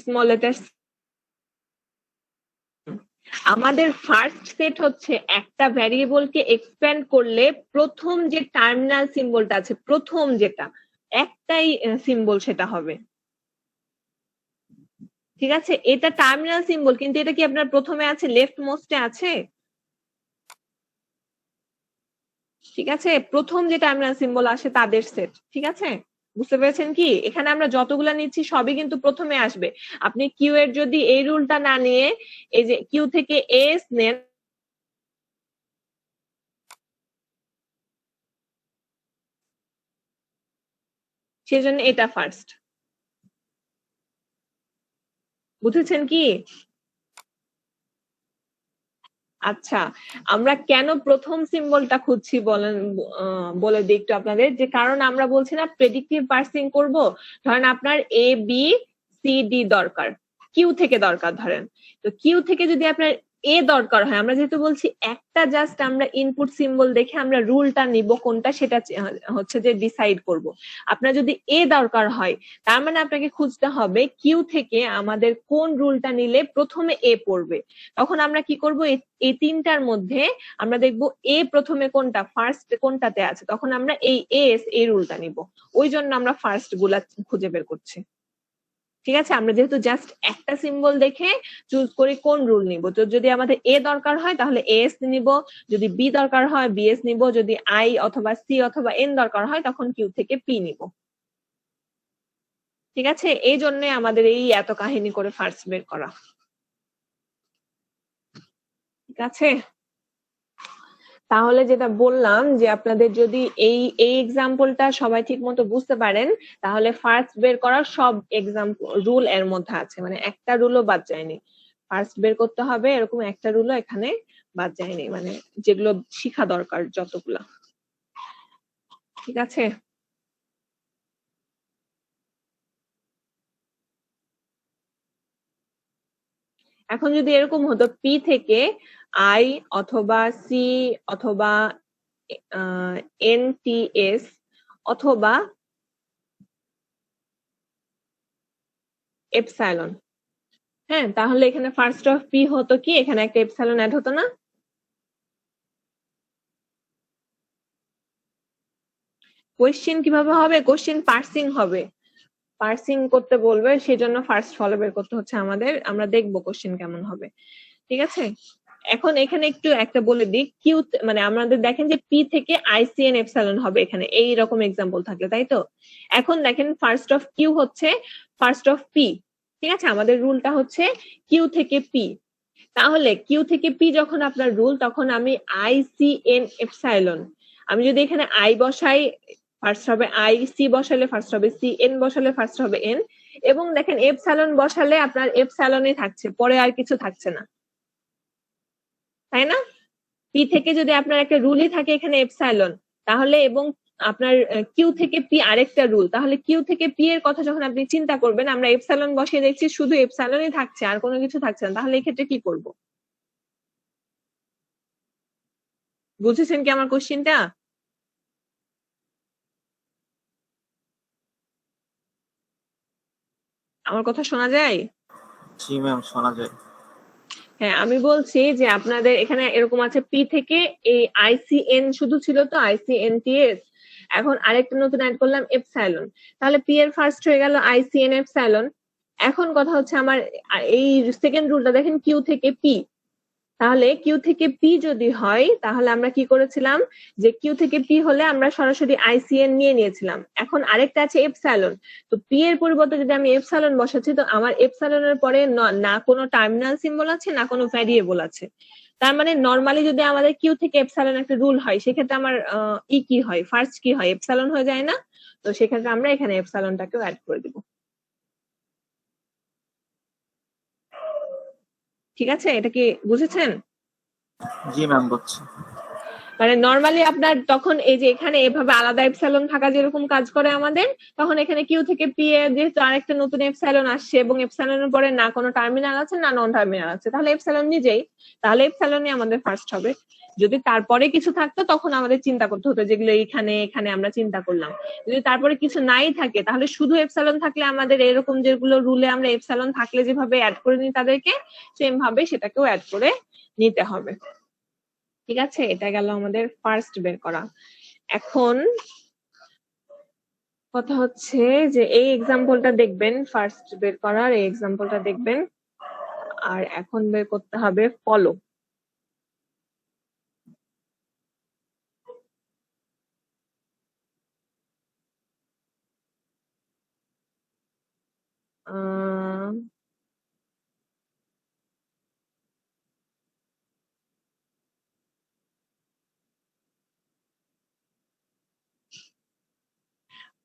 স্মল লেটার, আমাদের ফার্স্ট সেট হচ্ছে একটা ভ্যারিয়েবলকে এক্সপ্যান্ড করলে প্রথম যে টার্মিনাল সিম্বলটা আছে, প্রথম যেটা একটাই সিম্বল সেটা হবে। ঠিক আছে, এটা টার্মিনাল সিম্বল, কিন্তু এটা কি আপনার প্রথমে আছে, লেফট মোস্টে আছে? ঠিক আছে, প্রথম যে টার্মিনাল সিম্বল আসে তাদের সেট। ঠিক আছে, বুঝতে পেরেছেন কি? এখানে আমরা যতগুলা নিচ্ছি সবই কিন্তু প্রথমে আসবে। আপনি কিউ এর যদি এই রুলটা না নিয়ে এই যে কিউ থেকে এস নেন, সেজন্য এটা ফার্স্ট। বুঝেছেন কি? আচ্ছা, আমরা কেন প্রথম সিম্বলটা খুঁজছি বলেন, বলে দিই একটু আপনাদের, যে কারণ আমরা বলছি না প্রেডিক্টিভ পার্সিং করব, ধরেন আপনার এ বি সি ডি দরকার, কিউ থেকে দরকার ধরেন, তো কিউ থেকে যদি আপনার এ দরকার হয়, আমরা যেহেতু বলছি একটা জাস্ট আমরা ইনপুট সিম্বল দেখে আমরা রুলটা নিব কোনটা, সেটা হচ্ছে যে ডিসাইড করব। আপনার যদি এ দরকার হয়, তার মানে আপনাকে খুঁজতে হবে কিউ থেকে আমাদের কোন রুলটা নিলে প্রথমে এ পড়বে। তখন আমরা কি করব, এই তিনটার মধ্যে আমরা দেখব এ প্রথমে কোনটা, ফার্স্ট কোনটাতে আছে, তখন আমরা এই এস এই রুলটা নিব। ওই জন্য আমরা ফার্স্ট গুলা খুঁজে বের করছি। ঠিক আছে, আমরা যেহেতু জাস্ট একটা সিম্বল দেখে চুজ করি কোন রুল নিব, তো যদি আমাদের এ দরকার হয় তাহলে এস নিব, যদি বি দরকার হয় বিএস নিব, যদি আই অথবা সি অথবা এন দরকার হয় তখন কিউ থেকে পি নিব। ঠিক আছে, এই জন্য আমাদের এই এত কাহিনী করে ফার্স্ট বের করা। ঠিক আছে, তাহলে যেটা বললাম যে আপনাদের যদি এই এক্সাম্পলটা সবাই ঠিক মতো বুঝতে পারেন, তাহলে ফার্স্ট বের করার সব এক্সাম্পল রুল এর মধ্যে আছে, মানে একটা রুলও বাদ যায়নি। ফার্স্ট বের করতে হবে এরকম একটা রুলও এখানে বাদ যায়নি, মানে যেগুলো শিখা দরকার যতগুলা। ঠিক আছে, এখন যদি এরকম হতো পি থেকে আই অথবা সি অথবা এন টি এস অথবা এপসাইলন, হ্যাঁ, তাহলে এখানে ফার্স্ট অফ পি হতো কি, এখানে একটা এপসাইলন অ্যাড হতো না? কোয়েশ্চেন কিভাবে হবে? কোয়েশ্চেন পার্সিং হবে, পার্সিং করতে বলবে, সেজন্য ফার্স্ট ফলো বের করতে হচ্ছে আমাদের। আমরা দেখবো কোয়েশ্চেন কেমন হবে। ঠিক আছে, এখন এখানে একটু একটা বলে দিই, কিউ মানে আমাদের দেখেন যে পি থেকে আইসিএন এপসাইলন হবে এখানে এই রকম এক্সাম্পল থাকলে, তাই তো? এখন দেখেন ফার্স্ট অফ কিউ হচ্ছে ফার্স্ট অফ পি। ঠিক আছে, আমাদের রুলটা হচ্ছে কিউ থেকে পি, তাহলে কিউ থেকে পি যখন আপনার রুল, তখন আমি আইসিএন এপসাইলন, আমি যদি এখানে আই বসাই ফার্স্ট হবে আই, সি বসালে ফার্স্ট হবে সি, এন বসালে ফার্স্ট হবে এন, এবং দেখেন এপসাইলন বসালে আপনার এপসাইলনই থাকছে, পরে আর কিছু থাকছে না, তাই না? পি থেকে যদি আপনার একটা রুলই থাকে এখানে এপসাইলন, তাহলে এবং আপনার কিউ থেকে পি আরেকটা রুল, তাহলে কিউ থেকে পি এর কথা যখন আপনি চিন্তা করবেন, আমরা এপসাইলন বসিয়ে দেখছি শুধু এপসাইলনই থাকছে আর কোনো কিছু থাকছে না, তাহলে এক্ষেত্রে কি করব? বুঝেছেন কি আমার কোশ্চেনটা? আমার কথা শোনা যায়? জি ম্যাম, শোনা যায়। হ্যাঁ, আমি বলছি যে আপনাদের এখানে এরকম আছে পি থেকে এই আইসিএন শুধু ছিল তো আইসিএনটিএস, এখন আরেকটা নতুন অ্যাড করলাম এপসাইলন, তাহলে পি এর ফার্স্ট হয়ে গেল আইসিএন এপসাইলন। এখন কথা হচ্ছে আমার এই সেকেন্ড রুলটা দেখেন কিউ থেকে পি, তাহলে কিউ থেকে পি যদি হয় তাহলে আমরা কি করেছিলাম যে কিউ থেকে পি হলে আমরা সরাসরি আইসিএন নিয়ে নিয়েছিলাম। এখন আরেকটা আছে এপসাইলন, তো পি এর পরিবর্তে যদি আমি এপসাইলন বসাচ্ছি তো আমার এপসাইলনের পরে না কোনো টার্মিনাল সিম্বল আছে না কোনো ভ্যারিয়েবল আছে। তার মানে নরমালি যদি আমাদের কিউ থেকে এপসাইলন একটা রুল হয় সেক্ষেত্রে আমার ই কি হয়, ফার্স্ট কি হয়, এপসাইলন হয়ে যায় না? তো সেক্ষেত্রে আমরা এখানে এপসাইলনটাকেও অ্যাড করে দিব। ঠিক আছে, এটা কি বুঝেছেন? জি ম্যাম, বুঝছি। মানে নরমালি আপনার তখন এই যে এখানে এভাবে আলাদা এপসাইলন থাকা যেরকম কাজ করে আমাদের, তখন এখানে কিউ থেকে পি এ যেহেতু আরেকটা নতুন এপসাইলন আসছে এবং এপসাইলনের পরে না কোনো টার্মিনাল আছে না নন টার্মিনাল আছে, তাহলে এপসাইলন নিজেই, তাহলে এপসাইলনই আমাদের ফার্স্ট হবে। যদি তারপরে কিছু থাকতো তখন আমাদের চিন্তা করতে হতো, যেগুলো এখানে এখানে আমরা চিন্তা করলাম। যদি তারপরে কিছু নাই থাকে তাহলে শুধু এপসাইলন থাকলে আমাদের এরকম যেগুলো রুলে আমরা এপসাইলন থাকলে যেভাবে অ্যাড করে নিই তাদেরকে, সেম ভাবে সেটাকেও অ্যাড করে নিতে হবে। ঠিক আছে, এটা গেল আমাদের ফার্স্ট বের করা। এখন কথা হচ্ছে যে এই এক্সাম্পলটা দেখবেন, ফার্স্ট বের করার এই এক্সাম্পলটা দেখবেন, আর এখন বের করতে হবে ফলো।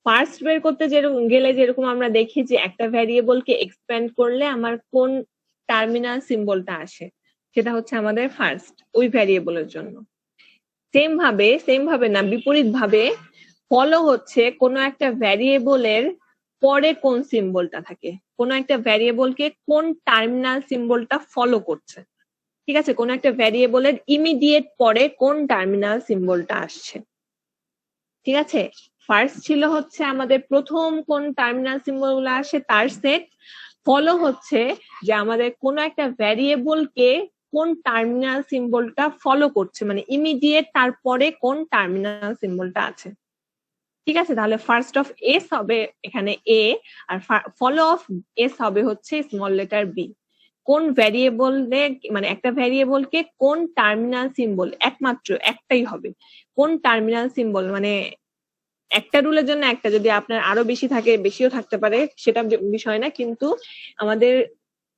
ফার্স্ট বের করতে গেলে যেরকম আমরা দেখি যে একটা ভ্যারিয়েবলকে এক্সপ্যান্ড করলে আমার কোন টার্মিনাল সিম্বলটা আসে, সেটা হচ্ছে আমাদের ফার্স্ট ওই ভ্যারিয়েবলের জন্য। সেম ভাবে না, বিপরীত ভাবে ফলো হচ্ছে কোনো একটা ভ্যারিয়েবলের পরে কোন সিম্বলটা থাকে, কোন একটা ভ্যারিয়েবলকে কোন টার্মিনাল সিম্বলটা ফলো করছে। ঠিক আছে, কোন একটা ভ্যারিয়েবলের ইমিডিয়েট পরে কোন টার্মিনাল সিম্বলটা আসছে। ঠিক আছে, ফার্স্ট ছিল হচ্ছে আমাদের প্রথম কোন টার্মিনাল সিম্বল গুলো আসে তার সেট, ফলো হচ্ছে যে আমাদের কোন একটা ভ্যারিয়েবলকে কোন টার্মিনাল সিম্বলটা ফলো করছে, মানে ইমিডিয়েট তারপরে কোন টার্মিনাল সিম্বলটা আছে। ঠিক আছে, তাহলে ফার্স্ট অফ এস হবে এখানে এ, আর ফলো অফ এস হবে হচ্ছে স্মল লেটার বি। কোন ভ্যারিয়েবল মানে একটা ভ্যারিয়েবলকে কোন টার্মিনাল সিম্বল, একমাত্র একটাই হবে, কোন টার্মিনাল সিম্বল, মানে একটা রুলের জন্য একটা, যদি আপনার আরো বেশি থাকে বেশিও থাকতে পারে সেটা বিষয় না, কিন্তু আমাদের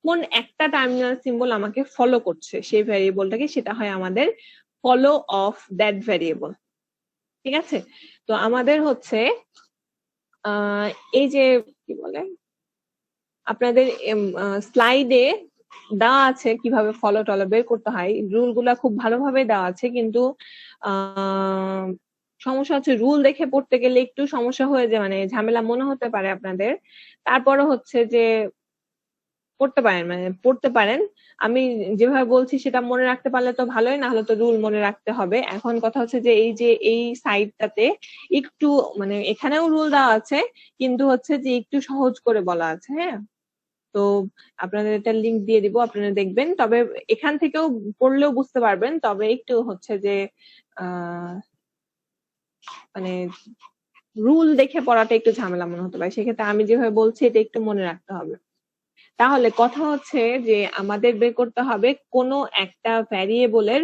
কোন একটা টার্মিনাল সিম্বল আমাকে ফলো করছে সেই ভ্যারিয়েবলটাকে, সেটা হয় আমাদের ফলো অফ দ্যাট ভ্যারিয়েবল। ঠিক আছে, তো আমাদের হচ্ছে এই যে কি বলে আপনাদের স্লাইডে দেওয়া আছে কিভাবে ফলো টলো বের করতে হয়, রুল গুলা খুব ভালোভাবে দেওয়া আছে, কিন্তু সমস্যা হচ্ছে রুল দেখে পড়তে গেলে একটু সমস্যা হয়ে যায়, মানে ঝামেলা মনে হতে পারে আপনাদের, তারপরে হচ্ছে যে পড়তে পারেন, মানে পড়তে পারেন। আমি যেভাবে বলছি সেটা মনে রাখতে পারলে তো ভালোই, না হলে তো রুল মনে রাখতে হবে। এখন কথা হচ্ছে যে এই যে এই সাইডটাতে একটু মানে এখানেও রুল দেওয়া আছে, কিন্তু হচ্ছে যে একটু সহজ করে বলা আছে। হ্যাঁ, তো আপনাদের এটা লিংক দিয়ে দিব, আপনারা দেখবেন, তবে এখান থেকেও পড়লেও বুঝতে পারবেন, তবে একটু হচ্ছে যে মানে রুল দেখে পড়াটা একটু ঝামেলা মনে হতে পারে, সেক্ষেত্রে আমি যেভাবে বলছি এটা একটু মনে রাখতে হবে। তাহলে কথা হচ্ছে যে আমাদের বের করতে হবে কোনো একটা ভ্যারিয়েবলের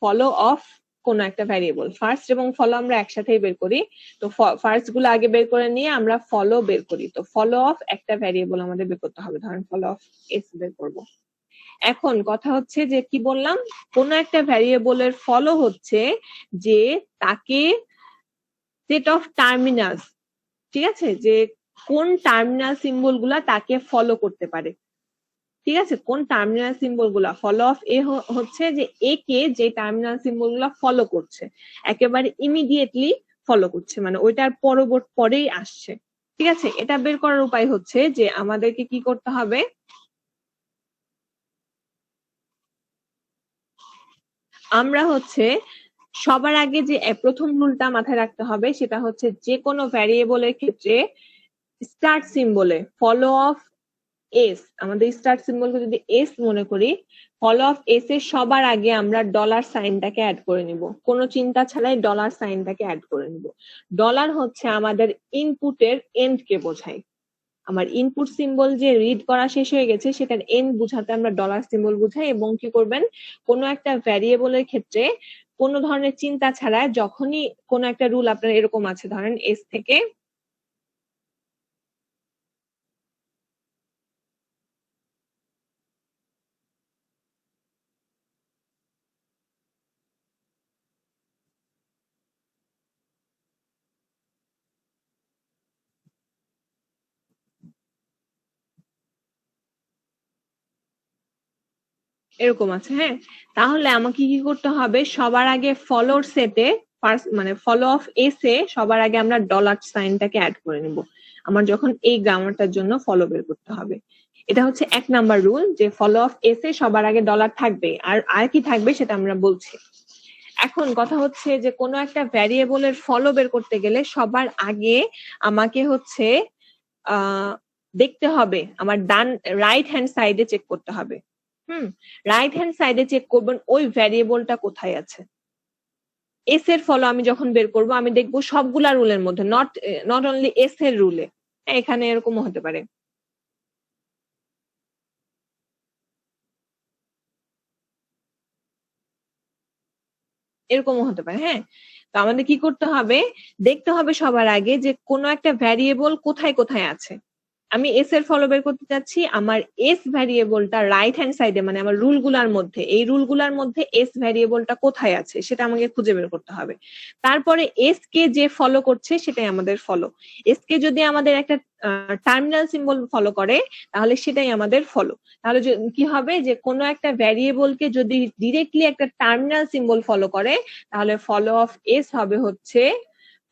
ফলো অফ কোন একটা ভ্যারিয়েবল। ফার্স্ট এবং ফলো আমরা একসাথেই বের করি, তো ফার্স্ট গুলো আগে বের করে নিয়ে আমরা ফলো বের করি। তো ফলো অফ একটা ভ্যারিয়েবল আমাদের বের করতে হবে, ধরেন ফলো অফ এস বের করব। এখন কথা হচ্ছে যে কি বললাম, কোন একটা ভ্যারিয়েবলের ফলো হচ্ছে যে তাকে সেট অফ টার্মিনালস, ঠিক আছে, যে কোন টার্মিনাল সিম্বল গুলা তাকে ফলো করতে পারে। ঠিক আছে, কোন টার্মিনাল সিম্বল গুলা ফলো অফ এ হচ্ছে যে এ কে যে টার্মিনাল সিম্বল গুলা ফলো করছে, একেবারে ইমিডিয়েটলি ফলো করছে, মানে ওইটার পরেই আসছে। ঠিক আছে, এটা বের করার উপায় হচ্ছে যে আমাদেরকে কি করতে হবে, আমরা হচ্ছে সবার আগে যে প্রথম রুলটা মাথায় রাখতে হবে সেটা হচ্ছে যে কোনো ভ্যারিয়েবলের ক্ষেত্রে স্টার্ট সিম্বলে ফলো অফ এস, আমাদের স্টার্ট সিম্বলকে যদি এস মনে করি, ফলো অফ এস এর সবার আগে আমরা ডলার সাইনটাকে অ্যাড করে নিব, কোনো চিন্তা ছাড়াই ডলার সাইনটাকে অ্যাড করে নিব। ডলার হচ্ছে আমাদের ইনপুটের এন্ড কে বোঝায়। আমার ইনপুট সিম্বল যে রিড করা শেষ হয়ে গেছে সেটার এন্ড বুঝাতে আমরা ডলার সিম্বল বুঝাই। এবং কি করবেন, কোনো একটা ভ্যারিয়েবলের ক্ষেত্রে কোনো ধরনের চিন্তা ছাড়া যখনই কোনো একটা রুল আপনার এরকম আছে, ধরেন এস থেকে এরকম আছে, হ্যাঁ, তাহলে আমাকে কি করতে হবে, সবার আগে ফলোর সেটে ফার্স্ট মানে ফলো অফ এস এ সবার আগে আমরা ডলার সাইনটাকে অ্যাড করে নিব আমার যখন এই গ্রামারটার জন্য ফলো বের করতে হবে। এটা হচ্ছে 1 নাম্বার রুল, যে ফলো অফ এস এ সবার আগে ডলার থাকবে। আর কি থাকবে সেটা আমরা বলছি। এখন কথা হচ্ছে যে কোনো একটা ভ্যারিয়েবলের ফলো বের করতে গেলে সবার আগে আমাকে হচ্ছে দেখতে হবে আমার রাইট হ্যান্ড সাইডে চেক করতে হবে। রাইট হ্যান্ড সাইডে চেক করবেন ওই ভ্যারিয়েবলটা কোথায় আছে। এস এর ফলো আমি যখন বের করব আমি দেখবো সবগুলা রুলের মধ্যে, নট অনলি এস এর রুলে। এখানে এরকমও হতে পারে, এরকমও হতে পারে, হ্যাঁ। তো আমাদের কি করতে হবে, দেখতে হবে সবার আগে যে কোনো একটা ভ্যারিয়েবল কোথায় কোথায় আছে। আমি এস এর ফলো বের করতে চাচ্ছি, আমার এস ভ্যারিয়েবলটা রাইট হ্যান্ড সাইডে মানে আমার রুলগুলার মধ্যে, এই রুলগুলার মধ্যে এস ভ্যারিয়েবলটা কোথায় আছে সেটা আমাকে খুঁজে বের করতে হবে। তারপরে এস কে যে ফলো করছে সেটাই আমাদের ফলো। এস কে যদি আমাদের একটা টার্মিনাল সিম্বল ফলো করে তাহলে সেটাই আমাদের ফলো। তাহলে কি হবে, যে কোনো একটা ভ্যারিয়েবলকে যদি ডিরেক্টলি একটা টার্মিনাল সিম্বল ফলো করে তাহলে ফলো অফ এস হবে হচ্ছে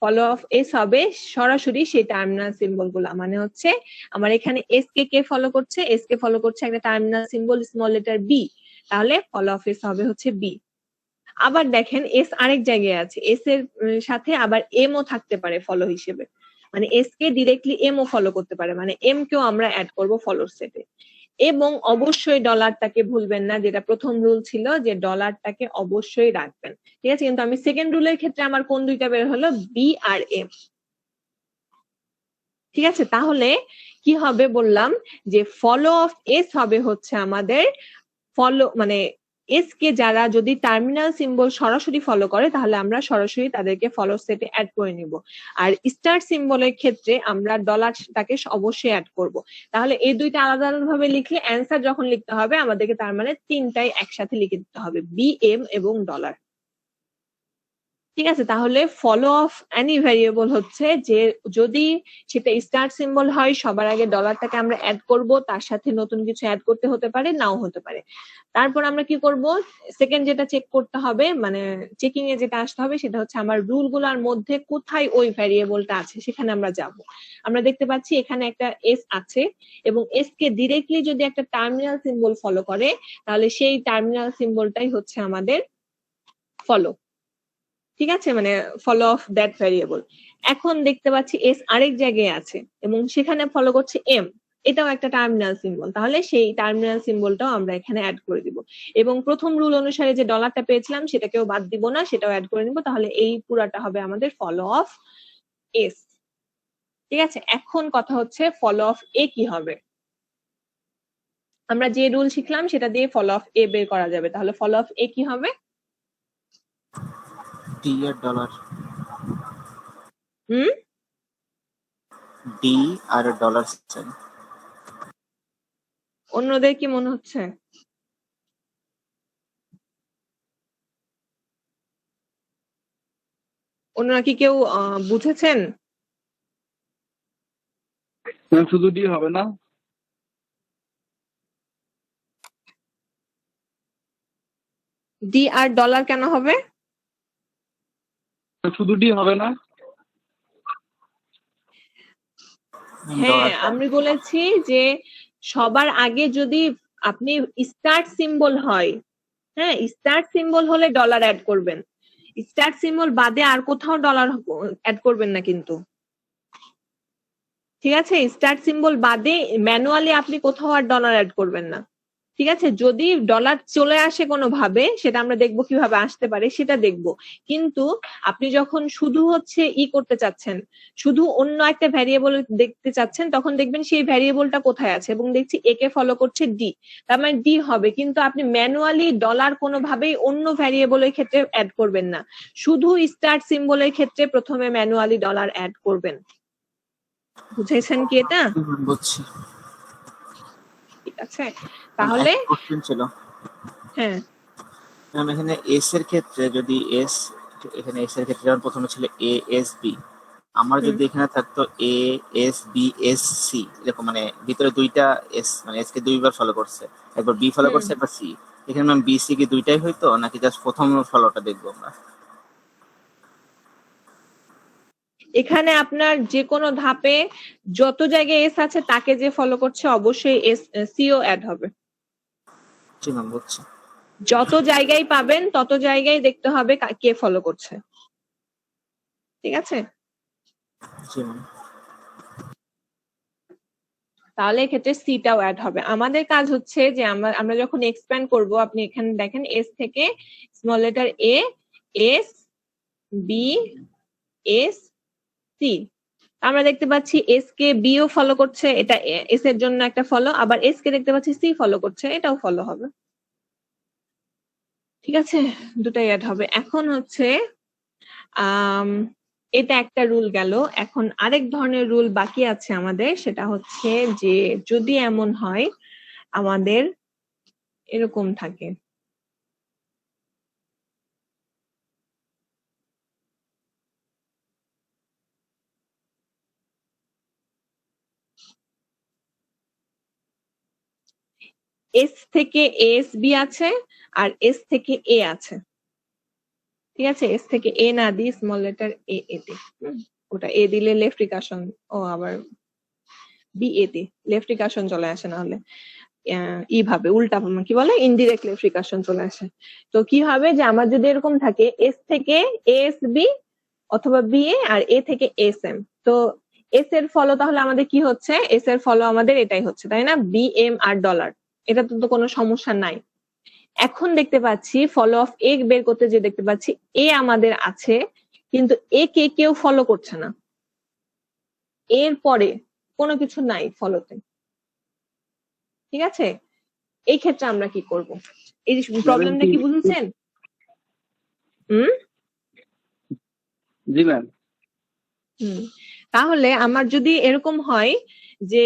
ফলো অফ এস হবে সরাসরি সেই টার্মিনাল সিম্বল গুলা। মানে হচ্ছে আমার এখানে এস কে ফলো করছে, এস কে ফলো করছে একটা terminal symbol small letter B, তাহলে ফলো অফ এস হবে হচ্ছে বি। আবার দেখেন এস আরেক জায়গায় আছে, এস এর সাথে আবার এম ও থাকতে পারে ফলো হিসেবে, মানে এস কে ডিরেক্টলি এম ও ফলো করতে পারে, মানে এম কেও আমরা অ্যাড করব ফলোর সেটে। এবং অবশ্যই ডলারটাকে ভুলবেন না, যেটা প্রথম রুল ছিল যে ডলারটাকে অবশ্যই রাখবেন, ঠিক আছে। কিন্তু আমি সেকেন্ড রুলের ক্ষেত্রে আমার কোন দুইটা বের হলো, বি আর এম, ঠিক আছে। তাহলে কি হবে বললাম যে ফলো অফ এস হবে হচ্ছে আমাদের ফলো, মানে এস কে যারা যদি টার্মিনাল সিম্বল সরাসরি ফলো করে তাহলে আমরা সরাসরি তাদেরকে ফলো সেটে অ্যাড করে নিব। আর স্টার সিম্বলের ক্ষেত্রে আমরা ডলারটাকে অবশ্যই অ্যাড করব। তাহলে এই দুইটা আলাদা আলাদা ভাবে লিখলে অ্যান্সার যখন লিখতে হবে আমাদেরকে তার মানে তিনটাই একসাথে লিখে দিতে হবে, বি এম এবং ডলার, ঠিক আছে। তাহলে ফলো অফ এনি ভ্যারিয়েবল হচ্ছে যে যদি সেটা স্টার সিম্বল হয় সবার আগে ডলারটাকে আমরা অ্যাড করব, তার সাথে নতুন কিছু অ্যাড করতে হতে পারে, নাও হতে পারে। তারপর আমরা কি করব, সেকেন্ড যেটা চেক করতে হবে, মানে চেকিং এ যেটা আসতে হবে সেটা হচ্ছে আমার রুল গুলার মধ্যে কোথায় ওই ভ্যারিয়েবলটা আছে সেখানে আমরা যাব। আমরা দেখতে পাচ্ছি এখানে একটা এস আছে এবং এস কে ডিরেক্টলি যদি একটা টার্মিনাল সিম্বল ফলো করে তাহলে সেই টার্মিনাল সিম্বলটাই হচ্ছে আমাদের ফলো, ঠিক আছে, মানে ফলো অফ দ্যাট ভ্যারিয়েবল। এখন দেখতে পাচ্ছি এস আরেক জায়গায় আছে এবং সেখানে ফলো করছে এম, এটাও একটা টার্মিনাল সিম্বল, তাহলে সেই টার্মিনাল সিম্বলটাও আমরা এখানে অ্যাড করে দিব। এবং প্রথম রুল অনুসারে যে ডলারটা পেয়েছিলাম সেটাকেও বাদ দিব না, সেটাও অ্যাড করে নিব। তাহলে এই পুরাটা হবে আমাদের ফলো অফ এস, ঠিক আছে। এখন কথা হচ্ছে ফলো অফ এ কি হবে। আমরা যে রুল শিখলাম সেটা দিয়ে ফলো অফ এ বের করা যাবে। তাহলে ফলো অফ এ কি হবে, ডি আর ডলার, হুম, ডি আর ডলার সাইন। অন্যদের কি মনে হচ্ছে? অন্যরা কি কেউ বুঝেছেন? শুধু ডি হবে না? ডি আর ডলার কেন হবে? শুধু ডি হবে না? হ্যাঁ, আমি বলেছি যে সবার আগে যদি আপনি স্টার্ট সিম্বল হয়, হ্যাঁ, স্টার্ট সিম্বল হলে ডলার অ্যাড করবেন, স্টার্ট সিম্বল বাদে আর কোথাও ডলার অ্যাড করবেন না কিন্তু, ঠিক আছে, স্টার্ট সিম্বল বাদে ম্যানুয়ালি আপনি কোথাও আর ডলার অ্যাড করবেন না। ঠিক আছে, যদি ডলার চলে আসে কোনোভাবে, সেটা আমরা দেখবো কিভাবে আসতে পারে, সেটা দেখবো। কিন্তু আপনি যখন শুধু হচ্ছে করতে চাচ্ছেন, শুধু অন্য একটা ভ্যারিয়েবল দেখতে চাচ্ছেন, তখন দেখবেন সেই ভ্যারিয়েবলটা কোথায় আছে, এবং দেখছি এ কে ফলো করছে ডি, তার মানে ডি হবে। কিন্তু আপনি ম্যানুয়ালি ডলার কোনোভাবেই অন্য ভ্যারিয়েবলের ক্ষেত্রে অ্যাড করবেন না, শুধু স্টার্ট সিম্বলের ক্ষেত্রে প্রথমে ম্যানুয়ালি ডলার অ্যাড করবেন। বুঝেছেন কি এটা? বুঝছি। ঠিক আছে, তাহলে কোশ্চেন ছিল, হ্যাঁ ম্যাম এখানে এস এর ক্ষেত্রে যদি এস, এখানে এস এর ক্ষেত্রে যেমন প্রথমে ছিল এ এস বি, আমার যদি এখানে থাকতো A S B S C এরকম, মানে ভিতরে দুইটা এস, মানে এস কে দুইবার ফলো করছে, একবার বি ফলো করছে একবার সি, এখানে ম্যাম বি সি কি দুইটাই হইতো নাকি জাস্ট প্রথম ফলোটা দেখবো আমরা? এখানে আপনার যে কোনো ধাপে যত জায়গায় এস আছে তাকে যে ফলো করছে অবশ্যই এস সিও অ্যাড হবে। জি ম্যাম বুঝছি। যত জায়গায় পাবেন তত জায়গায় দেখতে হবে কে ফলো করছে। ঠিক আছে, জি ম্যাম। তাহলে এক্ষেত্রে সিটাও অ্যাড হবে। আমাদের কাজ হচ্ছে যে আমরা যখন এক্সপ্যান্ড করব, আপনি এখানে দেখেন এস থেকে স্মল লেটার এ, এস বি, এস সি, আমরা দেখতে পাচ্ছি এস কে বি ও ফলো করছে, এটা এস এর জন্য একটা ফলো, আবার এস কে দেখতে পাচ্ছি সি ফলো করছে, এটাও ফলো হবে। ঠিক আছে, দুটাই অ্যাড হবে। এখন হচ্ছে এটা একটা রুল গেল। এখন আরেক ধরনের রুল বাকি আছে আমাদের, সেটা হচ্ছে যে যদি এমন হয় আমাদের এরকম থাকে, এস থেকে এস বি আছে আর এস থেকে এ আছে। ঠিক আছে, এস থেকে এ না দিই স্মল লেটার এ এতে, ওটা এ দিলে লেফট রিকার্শন, ও আবার বি এতে লেফট রিকার্শন চলে আসে, না হলে ভাবে উল্টা কি বলে ইনডিরেক্ট লেফট রিকার্শন চলে আসে। তো কি হবে যে আমার যদি এরকম থাকে এস থেকে এস বি অথবা বি এ আর এ থেকে এস এম, তো এস এর ফলো তাহলে আমাদের কি হচ্ছে, এস এর ফলো আমাদের এটাই হচ্ছে, তাই না, বি এম আর ডলার, এটা তো কোনো সমস্যা নাই। এখন দেখতে পাচ্ছি ফলো অফ এ বের করতে যে দেখতে পাচ্ছি এ আমাদের আছে, কিন্তু এ কে কেউ ফলো করছে না, এর পরে কোনো কিছু নাই ফলোতে। ঠিক আছে, এই ক্ষেত্রে আমরা কি করব, এই প্রবলেমটা কি বুঝছেন? জি ম্যাম। তাহলে আমার যদি এরকম হয় যে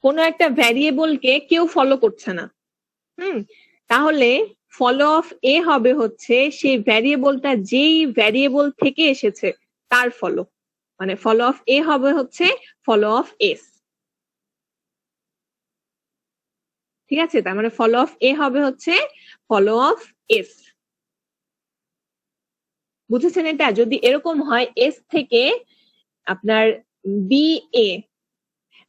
কোনো একটা ভ্যারিয়েবলকে কেউ ফলো করছে না, তাহলে ফলো অফ এ হবে হচ্ছে সেই ভ্যারিয়েবলটা যেই ভ্যারিয়েবল থেকে এসেছে তার ফলো, মানে ফলো অফ এ হবে হচ্ছে ফলো অফ এস। ঠিক আছে, তার মানে ফলো অফ এ হবে হচ্ছে ফলো অফ এস। বুঝেছেন এটা? যদি এরকম হয় এস থেকে আপনার বি এ,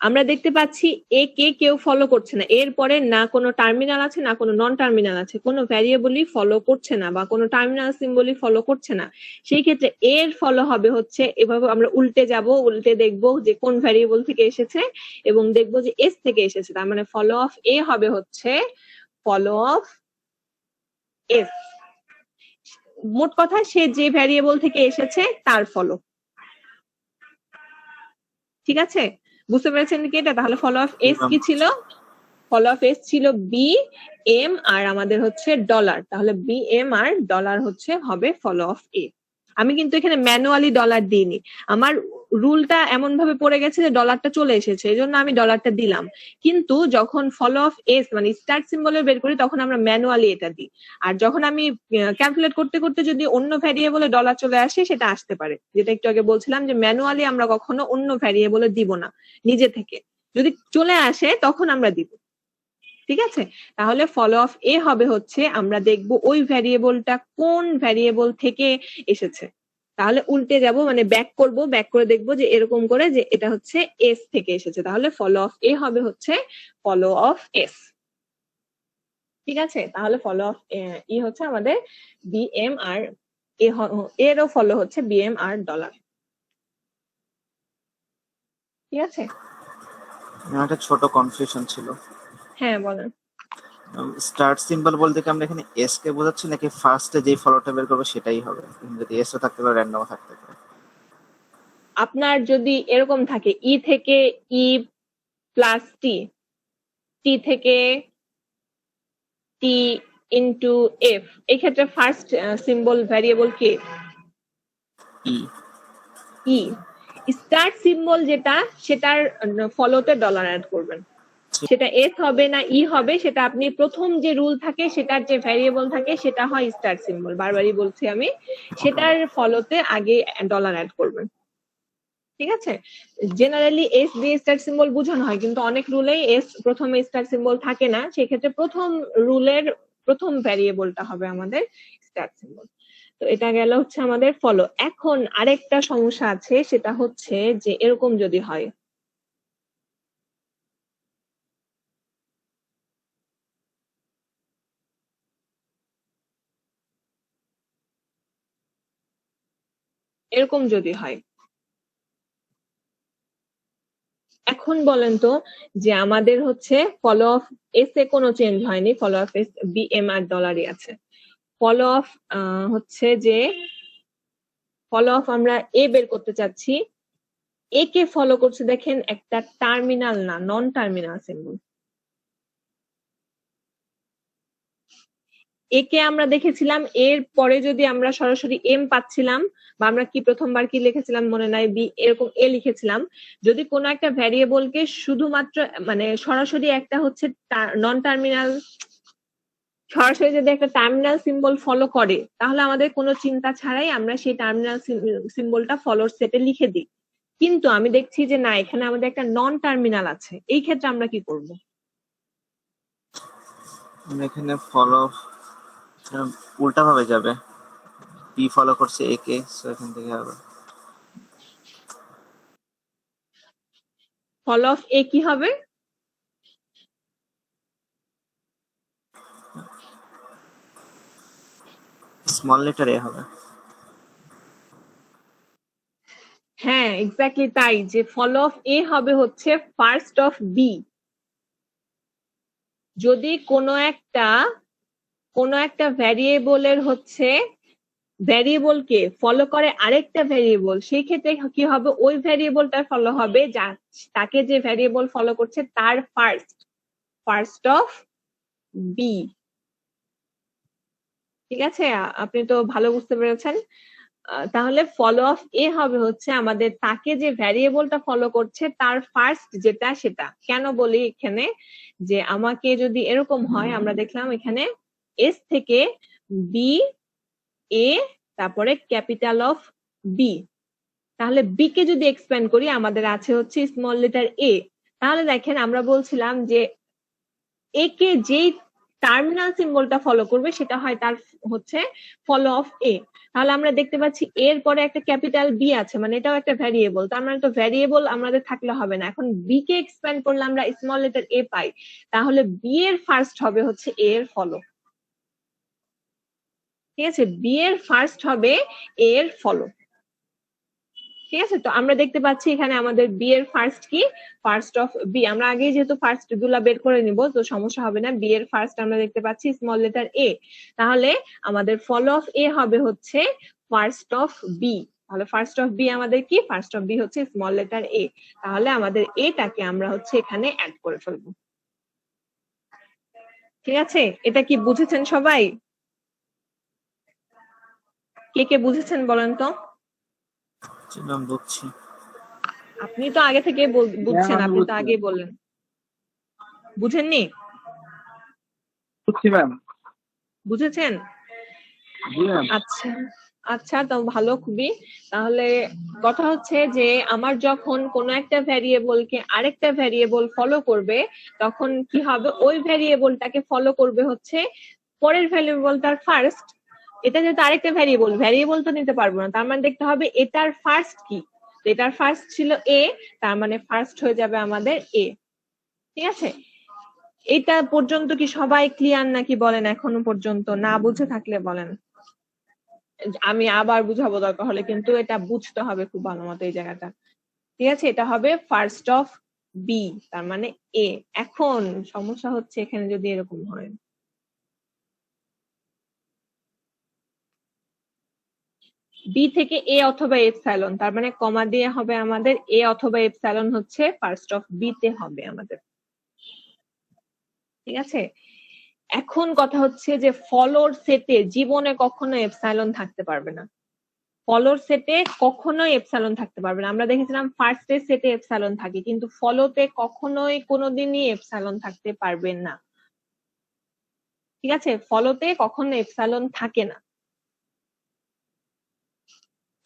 আমরা দেখতে পাচ্ছি এ কে কেউ ফলো করছে না, এরপরে না কোনো টার্মিনাল আছে না কোনো নন টার্মিনাল আছে, কোনো ভ্যারিয়েবলই ফলো করছে না বা কোনো টার্মিনাল সিম্বলই ফলো করছে না। সেই ক্ষেত্রে এর ফলো হবে হচ্ছে এভাবে, আমরা উল্টে যাব, উল্টে দেখবো যে কোন ভ্যারিয়েবল থেকে এসেছে এবং দেখবো যে এস থেকে এসেছে, তার মানে ফলো অফ এ হবে হচ্ছে ফলো অফ এস। মোট কথা সে যে ভ্যারিয়েবল থেকে এসেছে তার ফলো। ঠিক আছে, বুঝতে পেরেছেন কি এটা? তাহলে ফলো অফ এস কি ছিল? ফলো অফ এস ছিল বি এম আর আমাদের হচ্ছে ডলার, তাহলে বি এম আর ডলার হচ্ছে হবে ফলো অফ এ। আমি কিন্তু এখানে ম্যানুয়ালি ডলার দিইনি, আমার রুলটা এমন ভাবে পড়ে গেছে যে ডলারটা চলে এসেছে, এই জন্য আমি ডলারটা দিলাম। কিন্তু যখন ফলো অফ এস মানে স্টার্ট সিম্বলের বের করি তখন আমরা ম্যানুয়ালি এটা দিই, আর যখন আমি ক্যালকুলেট করতে করতে যদি অন্য ভ্যারিয়েবলে ডলার চলে আসে সেটা আসতে পারে, যেটা একটু আগে বলছিলাম যে ম্যানুয়ালি আমরা কখনো অন্য ভ্যারিয়েবলে দিব না, নিজে থেকে যদি চলে আসে তখন আমরা দিব। ঠিক আছে, তাহলে ফলো অফ এ হবে হচ্ছে আমরা দেখব ওই ভ্যারিয়েবলটা কোন ভ্যারিয়েবল থেকে এসেছে, তাহলে উল্টে যাব মানে ব্যাক করব, ব্যাক করে দেখবো যে এরকম করে যে এটা হচ্ছে এস থেকে এসেছে, তাহলে ফলো অফ এ হবে হচ্ছে ফলো অফ এস। ঠিক আছে, তাহলে ফলো অফ ই হচ্ছে আমাদের বিএম আর এরও ফলো হচ্ছে বিএম আর ডলার। ঠিক আছে? আমার একটা ছোট কনফিউশন ছিল। হ্যাঁ বলেন। স্টার্ট সিম্বল বলতে কি আমরা এখানে এস কে বোঝাচ্ছি নাকি ফার্স্টে যেই ফলোটা বের করবো সেটাই হবে? যদি এসও থাকতে পারে র্যান্ডমও থাকতে পারে। আপনার যদি এরকম থাকে ই থেকে ই প্লাস টি, টি থেকে টি ইন্টু এফ, এই ক্ষেত্রে ফার্স্ট সিম্বল ভ্যারিয়েবল কে? ই। ই। স্টার্ট সিম্বল যেটা সেটার ফলোতে ডলার অ্যাড করবেন। সেটা এস হবে না ই হবে, সেটা আপনি প্রথম যে রুল থাকে সেটার যে ভ্যারিয়েবল থাকে সেটা হয় স্টার্ট সিম্বল, বারবারই বলছি আমি, সেটার ফলোতে আগে ডলার অ্যাড করবেন। ঠিক আছে? জেনারেলি এস দিয়ে স্টার্ট সিম্বল বোঝানো হয়, কিন্তু অনেক রুলেই এস প্রথমে স্টার্ট সিম্বল থাকে না, সেক্ষেত্রে প্রথম রুলের প্রথম ভ্যারিয়েবলটা হবে আমাদের স্টার্ট সিম্বল। তো এটা গেল হচ্ছে আমাদের ফলো। এখন আরেকটা সমস্যা আছে, সেটা হচ্ছে যে এরকম যদি হয়, এরকম যদি হয়, এখন বলেন তো যে আমাদের হচ্ছে ফলো অফ এস এ কোনো চেঞ্জ হয়নি, follow of S B M R ডলারই আছে। ফলো অফ হচ্ছে যে ফলো অফ আমরা এ বের করতে চাচ্ছি, এ কে ফলো করছে দেখেন একটা টার্মিনাল না, নন টার্মিনাল সিম্বল। একে আমরা দেখেছিলাম, এর পরে যদি আমরা সরাসরি এম পাচ্ছিলাম, বা আমরা কি প্রথমবার কি লিখেছিলাম মনে নাই, বি এরকম এ লিখেছিলাম। যদি কোনো একটা ভ্যারিয়েবলকে শুধুমাত্র মানে সরাসরি একটা হচ্ছে নন টার্মিনাল, সরাসরি যদি একটা টার্মিনাল সিম্বল ফলো করে, তাহলে আমাদের কোনো চিন্তা ছাড়াই আমরা সেই টার্মিনাল সিম্বলটা ফলোর সেটে লিখে দিই। কিন্তু আমি দেখছি যে না, এখানে আমাদের একটা নন টার্মিনাল আছে, এই ক্ষেত্রে আমরা কি করব? আমরা এখানে ফলো উল্টা ভাবে যাবে, বি ফলো করছে এ কে, সো এখান থেকে হবে ফলো অফ এ কি হবে? স্মল লেটার এ হবে। হ্যাঁ এক্স্যাক্টলি তাই, যে ফলো অফ এ হবে হচ্ছে ফার্স্ট অফ বি। যদি কোনো একটা ভ্যারিয়েবলের হচ্ছে ভ্যারিয়েবলকে ফলো করে আরেকটা ভ্যারিয়েবল, সেই ক্ষেত্রে কি হবে, ওই ভ্যারিয়েবলটা ফলো হবে যা তাকে যে ভ্যারিয়েবল ফলো করছে তার ফার্স্ট অফ বি। ঠিক আছে? আপনি তো ভালো বুঝতে পেরেছেন। তাহলে ফলো অফ এ হবে হচ্ছে আমাদের তাকে যে ভ্যারিয়েবলটা ফলো করছে তার ফার্স্ট যেটা সেটা। কেন বলি এখানে, যে আমাকে যদি এরকম হয়, আমরা দেখলাম এখানে এস থেকে বি এ তারপরে ক্যাপিটাল অফ বি, তাহলে বি কে যদি এক্সপ্যান্ড করি আমাদের আছে হচ্ছে স্মল লেটার এ। তাহলে দেখেন আমরা বলছিলাম যে এ কে যেই টার্মিনাল সিম্বলটা ফলো করবে সেটা হয় তার হচ্ছে ফলো অফ এ। তাহলে আমরা দেখতে পাচ্ছি এর পরে একটা ক্যাপিটাল বি আছে, মানে এটাও একটা ভ্যারিয়েবল, তার মানে তো ভ্যারিয়েবল আমাদের থাকলে হবে না, এখন বি কে এক্সপ্যান্ড করলে আমরা স্মল লেটার এ পাই, তাহলে বি এর ফার্স্ট হবে হচ্ছে এ এর ফলো। ঠিক আছে? বি এর ফার্স্ট হবে এ এর ফলো। ঠিক আছে? তো আমরা দেখতে পাচ্ছি এখানে আমাদের বি এর ফার্স্ট কি, ফার্স্ট অফ বি। আমরা আগেই যেহেতু ফার্স্ট গুলা বের করে নিব, তো সমস্যা হবে না। বি এর ফার্স্ট আমরা দেখতে পাচ্ছি স্মল লেটার এ, তাহলে আমাদের ফলো অফ এ হবে হচ্ছে ফার্স্ট অফ বি। তাহলে ফার্স্ট অফ বি আমাদের কি, ফার্স্ট অফ বি হচ্ছে স্মল লেটার এ। তাহলে আমাদের এটাকে আমরা হচ্ছে এখানে অ্যাড করে ফেলবো। ঠিক আছে? এটা কি বুঝেছেন সবাই? কে কে বুঝেছেন বলেন তো? বুঝছি। আপনি তো আগে থেকে বুঝছেন, আমি আপনি তো বুঝছি। আগেই বললেন। বুঝেননি? বুঝছি ম্যাম। বুঝেছেন? জি ম্যাম। আচ্ছা আচ্ছা, তো ভালো খুবই। তাহলে কথা হচ্ছে যে আমার যখন কোন একটা ভ্যারিয়েবলকে আরেকটা ভ্যারিয়েবল ফলো করবে, তখন কি হবে, ওই ভ্যারিয়েবলটাকে ফলো করবে হচ্ছে পরের ভ্যারিয়েবলটার ফার্স্ট। এটা যেহেতু আরেকটা ভ্যারিয়েবল তো নিতে পারবো না, তার মানে দেখতে হবে এটার ফার্স্ট কি। তো এটার ফার্স্ট ছিল এ, তার মানে ফার্স্ট হয়ে যাবে আমাদের এ। ঠিক আছে? এটা পর্যন্ত কি সবাই ক্লিয়ার নাকি বলেন? এখনো পর্যন্ত না বুঝে থাকলে বলেন, আমি আবার বুঝাবো দরকার হলে, কিন্তু এটা বুঝতে হবে খুব ভালো মতো এই জায়গাটা। ঠিক আছে, এটা হবে ফার্স্ট অফ বি, তার মানে এ। এখন সমস্যা হচ্ছে এখানে যদি এরকম হয়, বি থেকে এ অথবা এপসাইলন, তার মানে কমা দিয়ে হবে আমাদের এ অথবা এপসাইলন হচ্ছে ফার্স্ট অফ বি তে হবে আমাদের। ঠিক আছে, এখন কথা হচ্ছে যে ফলোর সেটে জীবনে কখনো এপসাইলন থাকতে পারবে না। ফলোর সেটে কখনোই এপসাইলন থাকতে পারবে না। আমরা দেখেছিলাম ফার্স্টের সেটে এপসাইলন থাকে, কিন্তু ফলোতে কখনোই কোনোদিনই এপসাইলন থাকতে পারবে না। ঠিক আছে, ফলোতে কখনো এপসাইলন থাকে না।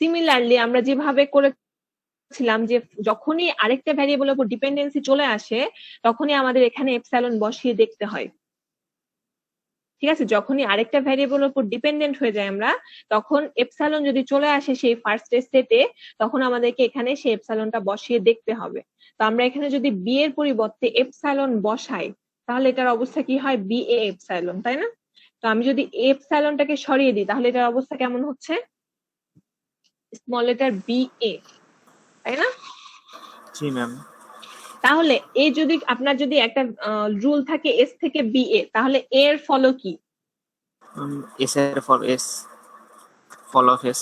সিমিলারলি আমরা যেভাবে করেছিলাম যে যখনই আরেকটা ভ্যারিয়েবলের উপর ডিপেন্ডেন্সি চলে আসে তখনই আমাদের এখানে এপসাইলন বসিয়ে দেখতে হয়। ঠিক আছে, যখনই আরেকটা ভ্যারিয়েবলের উপর ডিপেন্ডেন্ট হয়ে যায় আমরা, তখন এপসাইলন যদি চলে আসে সেই ফার্স্ট সেটে, তখন আমাদেরকে এখানে সেই এপসাইলনটা বসিয়ে দেখতে হবে। তো আমরা এখানে যদি বি এর পরিবর্তে এপসাইলন বসাই তাহলে এটার অবস্থা কি হয়, বি এ এপসাইলন, তাই না? তো আমি যদি এপসাইলনটাকে সরিয়ে দিই তাহলে এটার অবস্থা কেমন হচ্ছে, স্মল লেটার বি এ, তাই না? জি ম্যাম। তাহলে এই যদি আপনার যদি একটা রুল থাকে এস থেকে বি এ, তাহলে এর ফলো কি? এস এর ফল এস, ফল অফ এস।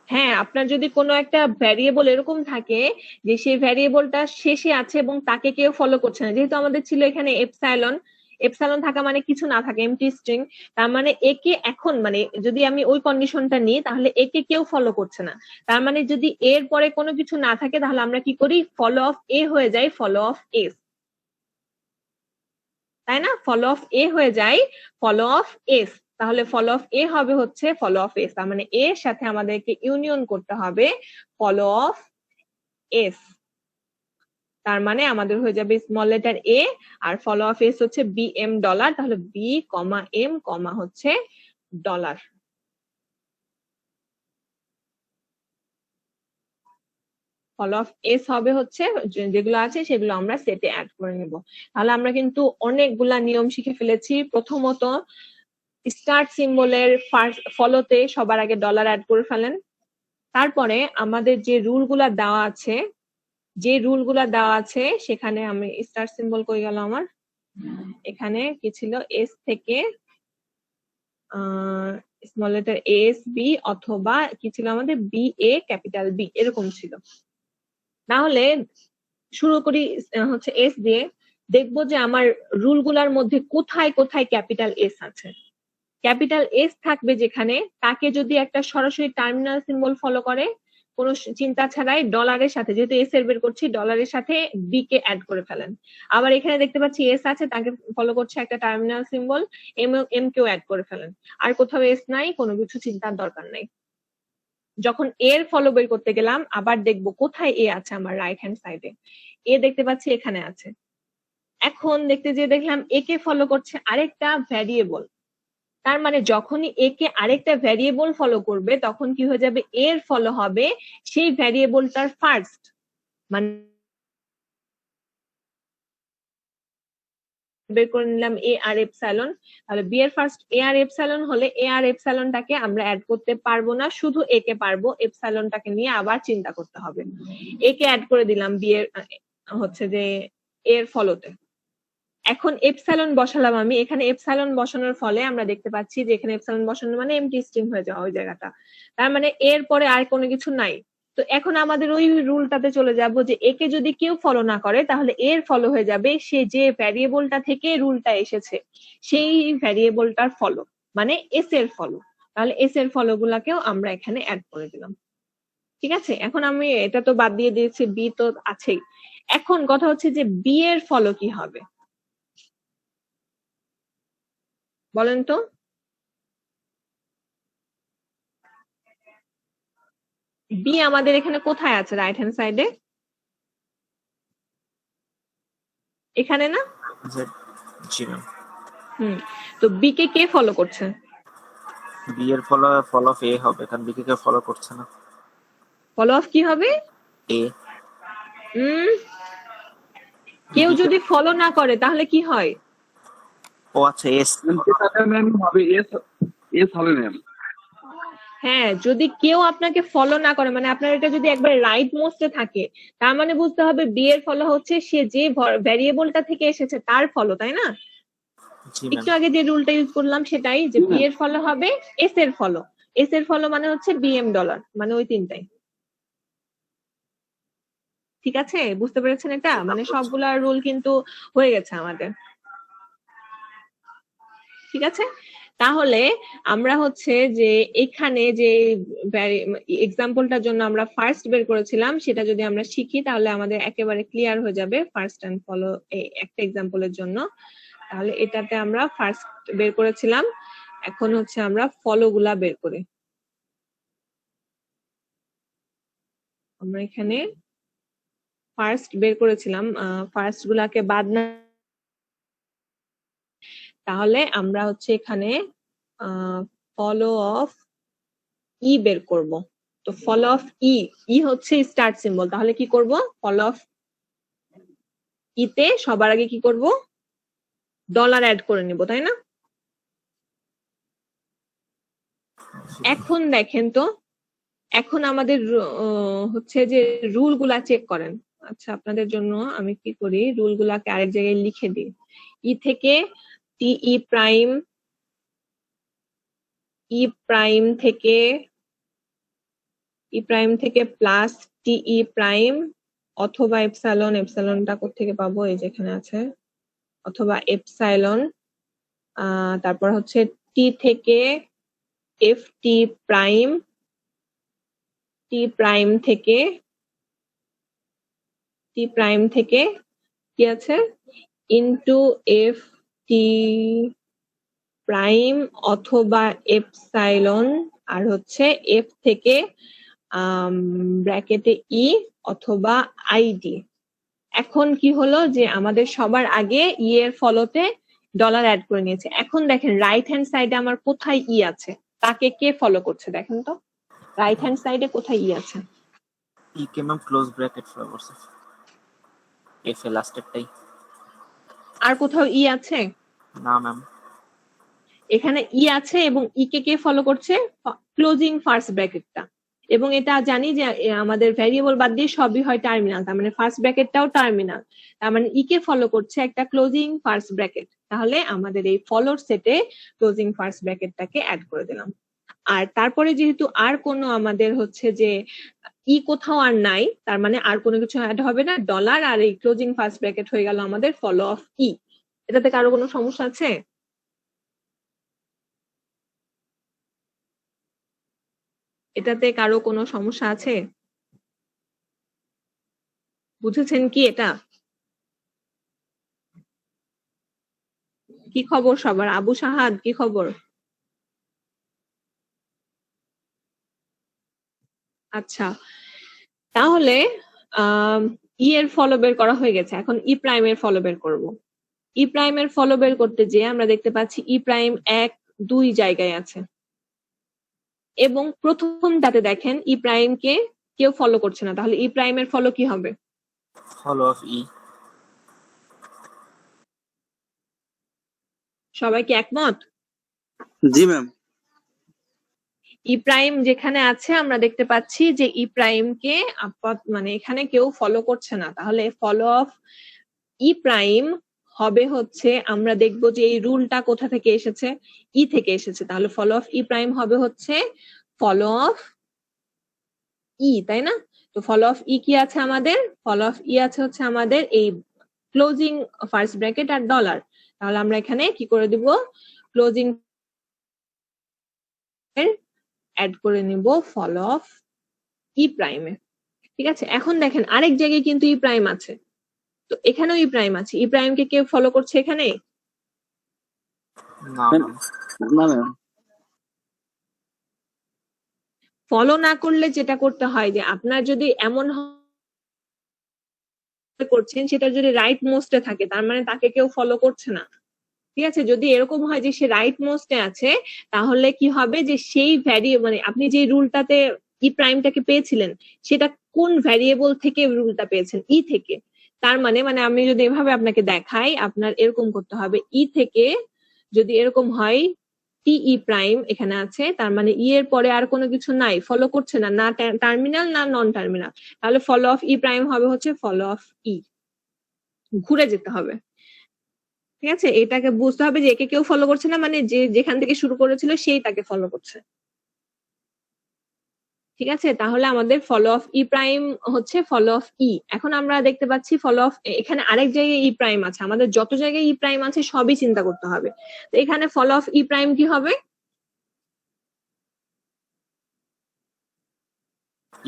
হ্যাঁ, আপনার যদি কোনো একটা ভ্যারিয়েবল এরকম থাকে যে সেই ভ্যারিয়েবলটা শেষে আছে এবং তাকে কেউ ফলো করছে না, যেহেতু আমাদের ছিল এখানে এপসাইলন, এপসাইলন থাকা মানে কিছু না থাকে, এমটি স্ট্রিং, তার মানে একে এখন মানে যদি আমি ওই কন্ডিশনটা নিই তাহলে একে কেউ ফলো করছে না। তার মানে যদি এর পরে কোনো কিছু না থাকে তাহলে আমরা কি করি, ফলো অফ এ হয়ে যায় ফলো অফ এস, তাই না? ফলো অফ এ হয়ে যায় ফলো অফ এস। তাহলে ফলো অফ এ হবে হচ্ছে ফলো অফ এস, তার মানে এর সাথে আমাদেরকে ইউনিয়ন করতে হবে ফলো অফ এস। তার মানে আমাদের হয়ে যাবে স্মল লেটার এ আর ফলো অফ এস হচ্ছে বি এম ডলার, তাহলে বি কমা এম কমা হচ্ছে ডলার। ফলো অফ এস হবে হচ্ছে যেগুলো আছে সেগুলো আমরা সেটে অ্যাড করে নিব। তাহলে আমরা কিন্তু অনেকগুলা নিয়ম শিখে ফেলেছি। প্রথমত স্টার্ট সিম্বলের ফলোতে সবার আগে ডলার অ্যাড করে ফেলেন। তারপরে আমাদের যে রুলগুলা দেওয়া আছে, সেখানে আমি স্টার্ট সিম্বল কই গেল আমার, এখানে কি ছিল, এস থেকে স্মল লেটার এস বি অথবা কি ছিল আমাদের বি এ ক্যাপিটাল বি, এরকম ছিল। তাহলে শুরু করি হচ্ছে এস দিয়ে, দেখবো যে আমার রুলগুলার মধ্যে কোথায় কোথায় ক্যাপিটাল এস আছে। ক্যাপিটাল এস থাকবে যেখানে, তাকে যদি একটা সরাসরি টার্মিনাল সিম্বল ফলো করে কোনো চিন্তা ছাড়াই ডলারের সাথে, যেহেতু এস এর বের করছি, ডলারের সাথে বি কে অ্যাড করে ফেলেন। আবার এখানে দেখতে পাচ্ছি এস আছে, তাকে ফলো করছে একটা টার্মিনাল সিম্বল, এম কেও অ্যাড করে ফেলেন। আর কোথাও এস নাই, কোনো কিছু চিন্তার দরকার নাই। যখন এর ফলো বের করতে গেলাম আবার দেখবো কোথায় এ আছে, আমার রাইট হ্যান্ড সাইডে এ দেখতে পাচ্ছি এখানে আছে। এখন দেখতে যেয়ে দেখলাম একে ফলো করছে আরেকটা ভ্যারিয়েবল, তার মানে যখনই একে আরেকটা ভ্যারিয়েবল ফলো করবে তখন কি হয়ে যাবে, এর ফলো হবে সেই ভ্যারিয়েবলটার ফার্স্ট, মানে বের করে নিলাম এ আর এপসাইলন। তাহলে বি এর ফার্স্ট এ আর এপসাইলন হলে এ আর এপসাইলনটাকে আমরা অ্যাড করতে পারবো না, শুধু এ কে পারবো, এপসাইলনটাকে নিয়ে আবার চিন্তা করতে হবে। এ কে অ্যাড করে দিলাম বি এর হচ্ছে যে এর ফলোতে। এখন এপসাইলন বসালাম আমি, এখানে এপসাইলন বসানোর ফলে আমরা দেখতে পাচ্ছি যে এখানে এপসাইলন বসানো মানে এমটি স্ট্রিং হয়ে যাওয়া ওই জায়গাটা, তার মানে এর পরে আর কোনো কিছু নাই। তো এখন আমাদের ওই রুলটাতে চলে যাব যে একে যদি কেউ ফলো না করে তাহলে এর ফলো হয়ে যাবে সে যে ভ্যারিয়েবলটা থেকে রুলটা এসেছে সেই ভ্যারিয়েবলটার ফলো, মানে এস এর ফলো। তাহলে এস এর ফলো গুলাকেও আমরা এখানে অ্যাড করে দিলাম। ঠিক আছে, এখন আমি এটা তো বাদ দিয়ে দিয়েছি, বি তো আছেই। এখন কথা হচ্ছে যে বি এর ফলো কি হবে বলেন তো? বি আমাদের এখানে কোথায় আছে, রাইট হ্যান্ড সাইডে এখানে না? জি ম্যাম। তো বি কে কে ফলো করছে? বি এর ফল অফ এ হবে, কারণ বি কে কেউ ফলো করছে না। ফলো অফ কি হবে? এ। কেউ যদি ফলো না করে তাহলে কি হয়? ও আচ্ছা, এস ম্যাম হবে এস, এস হবে ম্যাম। হ্যাঁ, যদি কেউ আপনাকে ফলো না করে, মানে আপনার এটা যদি একবার রাইট মোস্টে থাকে, তার মানে বুঝতে হবে বি এর ফলো হচ্ছে সে যে ভ্যারিয়েবলটা থেকে এসেছে তার ফলো, তাই না? জি একটু ম্যাম। আগে যে রুলটা ইউজ করলাম সেটাই, যে বি এর ফলো হবে এস এর ফলো। এস এর ফলো মানে হচ্ছে বিএম ডলার, মানে ওই তিনটাই। ঠিক আছে, বুঝতে পেরেছেন এটা? মানে সবগুলা রুল কিন্তু হয়ে গেছে আমাদের। ঠিক আছে, তাহলে আমরা হচ্ছে যে এখানে যে এক্সাম্পলটার জন্য আমরা ফার্স্ট বের করেছিলাম সেটা যদি আমরা শিখি তাহলে আমাদের একেবারে ক্লিয়ার হয়ে যাবে ফার্স্ট এন্ড ফলো একটা এক্সাম্পলের জন্য। তাহলে এটাতে আমরা ফার্স্ট বের করেছিলাম, এখন হচ্ছে আমরা ফলো গুলা বের করি। আমরা এখানে ফার্স্ট বের করেছিলাম, ফার্স্ট গুলাকে বাদ না, তাহলে আমরা হচ্ছে এখানে ফলো অফ ই বের করব। তো ফলো অফ ই হচ্ছে স্টার্ট সিম্বল, তাহলে কি করব? ফলো অফ ইতে সবার আগে কি করব? ডলার অ্যাড করে নিব, তাই না? এখন দেখেন তো, এখন আমাদের হচ্ছে যে রুল গুলা চেক করেন। আচ্ছা, আপনাদের জন্য আমি কি করি, রুল গুলাকে আরেক জায়গায় লিখে দিই। ই থেকে টিই প্রাইম, ই প্রাইম থেকে প্লাস টিই প্রাইম অথবা এপসাইলন, এপসাইলনটা কোত্থেকে পাবো, এই যেখানে আছে, অথবা এপসাইলন, তারপর হচ্ছে টি থেকে এফ টি প্রাইম, টি প্রাইম থেকে কি আছে, ইনটু এফ টি প্রাইম অথবা এপসাইলন, আর হচ্ছে এফ থেকে ব্র্যাকেটে ই অথবা আইডি। এখন কি হলো যে আমাদের সবার আগে ই এর ফলোতে ডলার অ্যাড করে নিয়েছে। এখন দেখেন রাইট হ্যান্ড সাইডে আমার কোথায় ই আছে, তাকে কে ফলো করছে দেখেন তো, রাইট হ্যান্ড সাইডে কোথায় ই আছে? ই কে ম্যাম ক্লোজ ব্র্যাকেট ফলো করছে, এফ এ লাস্টেরটাই। আর কোথাও ই আছে? না ম্যাম। এখানে ই আছে এবং ই কে ফলো করছে? ক্লোজিং ফার্স্ট ব্র্যাকেটটা। এবং এটা জানি যে আমাদের ভ্যারিয়েবল বাদ দিয়ে সবই হয় টার্মিনাল, তার মানে ফার্স্ট ব্র্যাকেটটাও টার্মিনাল, তার মানে ই কে ফলো করছে একটা ক্লোজিং ফার্স্ট ব্র্যাকেট। তাহলে আমাদের এই ফলোর সেটে ক্লোজিং ফার্স্ট ব্র্যাকেটটাকে অ্যাড করে দিলাম। আর তারপরে যেহেতু আর কোনো আমাদের হচ্ছে যে ই কোথাও আর নাই, তার মানে আর কোনো কিছু অ্যাড হবে না, ডলার আর এই ক্লোজিং ফার্স্ট ব্র্যাকেট হয়ে গেল আমাদের ফলো অফ ই। এটাতে কারো কোনো সমস্যা আছে? এটাতে কারো কোনো সমস্যা আছে? বুঝেছেন কি এটা? কি খবর সবার? আবু সাহাদ, কি খবর? আচ্ছা, তাহলে ই এর ফলো বের করা হয়ে গেছে, এখন ই প্রাইম এর ফলো বের করব। ই প্রাইম এর ফলো বের করতে যে আমরা দেখতে পাচ্ছি ই প্রাইম 1, 2 জায়গায় আছে, এবং প্রথমটাতে দেখেন ই প্রাইম কে কেউ ফলো করছে না, তাহলে ই প্রাইম এর ফলো কি হবে? ফলো অফ ই। সবাই কি একমত? জি ম্যাম। ই প্রাইম যেখানে আছে আমরা দেখতে পাচ্ছি যে ই প্রাইম কে মানে এখানে কেউ ফলো করছে না, তাহলে ফলো অফ ই প্রাইম হবে হচ্ছে, আমরা দেখবো যে এই রুলটা কোথা থেকে এসেছে, ই থেকে এসেছে, তাহলে ফলো অফ ই প্রাইম হবে হচ্ছে ফলো অফ ই, তাই না? তো ফলো অফ ই কি আছে আমাদের? ফলো অফ ই আছে হচ্ছে আমাদের এই ক্লোজিং ফার্স্ট ব্র্যাকেট আর ডলার, তাহলে আমরা এখানে কি করে দিব, ক্লোজিং অ্যাড করে নিব ফলো অফ ই প্রাইমে। ঠিক আছে, এখন দেখেন আরেক জায়গায় কিন্তু ই প্রাইম আছে, তো এখানেও ই প্রাইম আছে, ই প্রাইম কে কেউ ফলো করছে এখানে? না ম্যাম। না ম্যাম। ফলো না করলে যেটা করতে হয় যে আপনার যদি এমন করছেন সেটা যদি রাইট মোস্টে থাকে, তার মানে তাকে কেউ ফলো করছে না। ঠিক আছে, যদি এরকম হয় যে সে রাইট মোস্টে আছে, তাহলে কি হবে যে সেই মানে আপনি যে রুলটাতে ই প্রাইমটাকে পেয়েছিলেন সেটা কোন ভ্যারিয়েবল থেকে রুলটা পেয়েছেন? ই থেকে। তার মানে আমি যদি এভাবে আপনাকে দেখাই, আপনার এরকম করতে হবে, ই থেকে যদি এরকম হয় টি ই প্রাইম এখানে আছে, তার মানে ই এর পরে আর কোনো কিছু নাই, ফলো করছে না, না টার্মিনাল না নন টার্মিনাল, তাহলে ফলো অফ ই প্রাইম হবে হচ্ছে ফলো অফ ই, ঘুরে যেতে হবে। ঠিক আছে, এটাকে বুঝতে হবে যে একে কেউ ফলো করছে না, মানে যে যেখান থেকে শুরু করেছিল সেই তাকে ফলো করছে। ঠিক আছে, তাহলে আমাদের ফলো অফ ই প্রাইম হচ্ছে ফলো অফ ই। এখন আমরা দেখতে পাচ্ছি ফলো অফ, এখানে আরেক জায়গায় ই প্রাইম আছে, আমাদের যত জায়গায় ই প্রাইম আছে সবই চিন্তা করতে হবে। তো এখানে ফলো অফ ই প্রাইম কি হবে?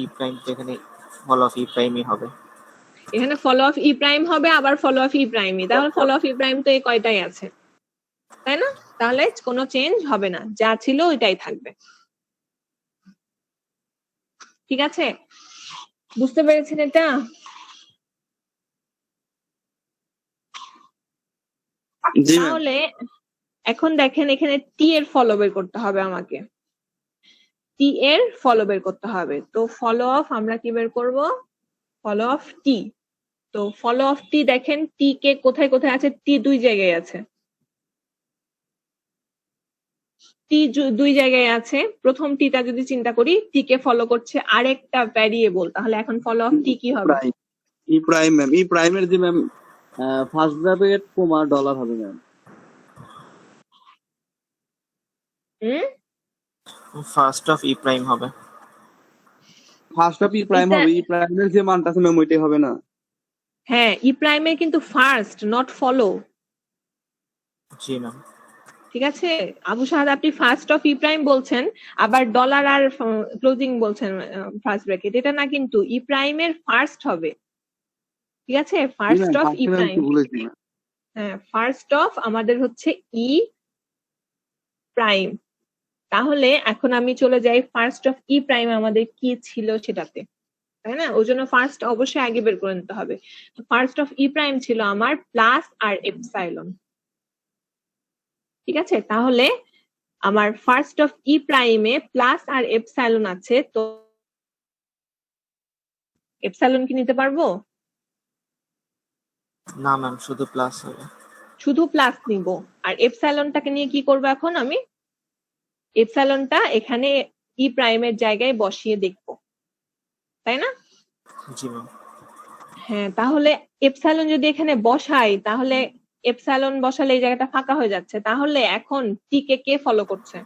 ই প্রাইম তো এখানে ফলো অফ ই প্রাইমই হবে। এখানে ফলো অফ ই প্রাইম হবে, আবার ফলো অফ ই প্রাইমই, তাহলে ফলো অফ ই প্রাইম তো এই কয়টাই আছে, তাই না? তাহলে কোনো চেঞ্জ হবে না, যা ছিল ওইটাই থাকবে। ঠিক আছে, বুঝতে পেরেছেন এটা? জি ম্যাম। তাহলে এখন দেখেন এখানে টি এর ফলো বের করতে হবে আমাকে, টি এর ফলো বের করতে হবে। তো ফলো অফ আমরা কি বের করব? ফলো অফ টি। তো ফলো অফ টি দেখেন টি কে কোথায় কোথায় আছে, টি দুই জায়গায় আছে, টি দুই জায়গায় আছে। প্রথম টিটা যদি চিন্তা করি, টি কে ফলো করছে আরেকটা ভ্যারিয়েবল, তাহলে এখন ফলো অফ টি কি হবে? প্রাইম, ই প্রাইম ম্যাম, ই প্রাইমের যে ম্যাম ফার্স্ট ব্র্যাকেট কমা ডলার হবে ma'am. First of E prime হবে। ফার্স্ট অফ ই প্রাইম এটা- হবে, ই প্রাইমের যে মানটা আছে ম্যাম ওইটাই হবে না? হ্যাঁ, ই প্রাইমে কিন্তু first not follow. G ma'am. ঠিক আছে, আবু শাহাদ আপনি ফার্স্ট অফ ই প্রাইম বলছেন, আবার ডলার আর ক্লোজিং বলছেন ফার্স্ট ব্র্যাকেট, এটা না, কিন্তু ই প্রাইমের ফার্স্ট হবে। ঠিক আছে, ফার্স্ট অফ ই প্রাইম, ভুলেছি। হ্যাঁ ফার্স্ট অফ আমাদের হচ্ছে ই প্রাইম। তাহলে এখন আমি চলে যাই ফার্স্ট অফ ই প্রাইম আমাদের কি ছিল সেটাতে, তাই না? ওই জন্য ফার্স্ট অবশ্যই আগে বের করে নিতে হবে। ফার্স্ট অফ ই প্রাইম ছিল আমার প্লাস আর এপসাইলন। ঠিক আছে, তাহলে আমার ফার্স্ট অফ ই প্রাইমে প্লাস আর এপসাইলন আছে, তো এপসাইলন কি নিতে পারবো? না ম্যাম, শুধু প্লাস হবে। শুধু প্লাস নিব। আর এপসাইলনটাকে নিয়ে কি করবো এখন আমি? এপসাইলনটা এখানে ই প্রাইমের জায়গায় বসিয়ে দেখবো, তাই না? জি ম্যাম। হ্যাঁ, তাহলে এপসাইলন যদি এখানে বসাই, তাহলে এপসাইলন বসালে এই জায়গাটা ফাঁকা হয়ে যাচ্ছে, তাহলে এখন টি কে কে ফলো করছে?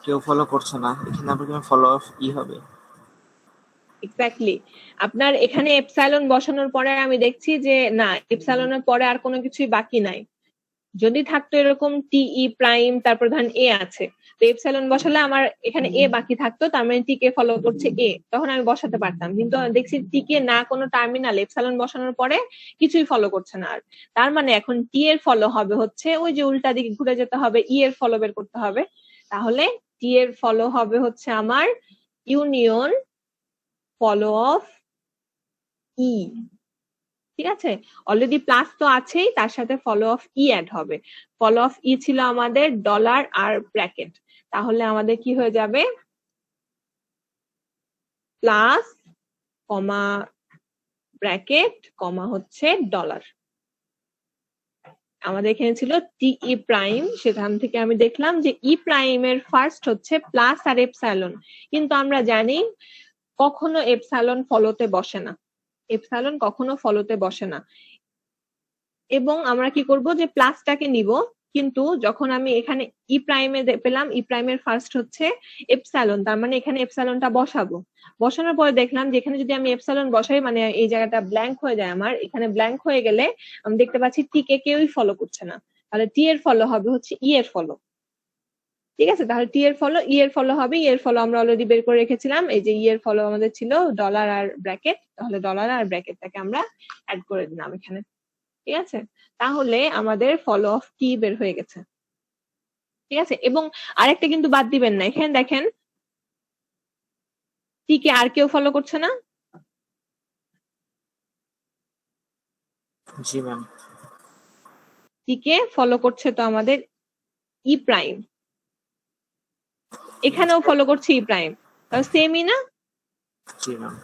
কেউ ফলো করছে না, এখানে আপনার ফলো অফ ই হবে। এক্স্যাক্টলি, আপনার এখানে এপসাইলন বসানোর পরে আমি দেখছি যে না, এপসাইলনের পরে আর কোনো কিছুই বাকি নাই। যদি থাকতো এরকম টি ই প্রাইম তারপর ধরেন এ আছে, তো এপসাইলন বসালে আমার এখানে এ বাকি থাকতো, তার মানে টি কে ফলো করছে এ, তখন আমি বসাতে পারতাম। কিন্তু দেখছি টি কে না কোনো টার্মিনাল, এপসাইলন বসানোর পরে কিছুই ফলো করছে না আর, তার মানে এখন টি এর ফলো হবে হচ্ছে ওই যে উল্টা দিকে ঘুরে যেতে হবে, ই এর ফলো বের করতে হবে। তাহলে টি এর ফলো হবে হচ্ছে আমার ইউনিয়ন ফলো অফ ই। ঠিক আছে, অলরেডি প্লাস তো আছেই, তার সাথে ফলো অফ ই অ্যাড হবে। ফলো অফ ই ছিল আমাদের ডলার আর ব্র্যাকেট, তাহলে আমাদের কি হয়ে যাবে? প্লাস কমা ব্র্যাকেট কমা হচ্ছে ডলার। আমাদের এখানে ছিল টি ই প্রাইম, সেখান থেকে আমি দেখলাম যে ই প্রাইমের ফার্স্ট হচ্ছে প্লাস আর এপসাইলন, কিন্তু আমরা জানি কখনো এপসাইলন ফলোতে বসে না, এপসাইলন কখনো ফলোতে বসে না। এবং আমরা কি করব যে প্লাসটাকে নিব, কিন্তু যখন আমি এখানে ই প্রাইমে পেলাম ই প্রাইমের ফার্স্ট হচ্ছে এপসাইলন, তার মানে এখানে এপসাইলনটা বসাবো। বসানোর পরে দেখলাম যে এখানে যদি আমি এপসাইলন বসাই, মানে এই জায়গাটা ব্ল্যাঙ্ক হয়ে যায় আমার, এখানে ব্ল্যাঙ্ক হয়ে গেলে আমি দেখতে পাচ্ছি টি কে কেউই ফলো করছে না, তাহলে টি এর ফলো হবে হচ্ছে ই এর ফলো। ঠিক আছে, তাহলে টি এর ফলো ই এর ফলো হবে, ই এর ফলো আমরা অলরেডি বের করে রেখেছিলাম, এই যে ই এর ফলো আমাদের ছিল ডলার আর ব্র্যাকেট, তাহলে ডলার আর ব্র্যাকেটটাকে আমরা অ্যাড করে দিলাম এখানে। ঠিক আছে, তাহলে আমাদের ফলো অফ টি বের হয়ে গেছে। ঠিক আছে, এবং আরেকটা কিন্তু বাদ দিবেন না, এখানে দেখেন টি কে আর কেউ ফলো করছে না? জি ম্যাম। টি কে ফলো করছে তো আমাদের ই প্রাইম, এখানেও ফলো করছে ই প্রাইম, তাহলে সেমই না? জি ম্যাম।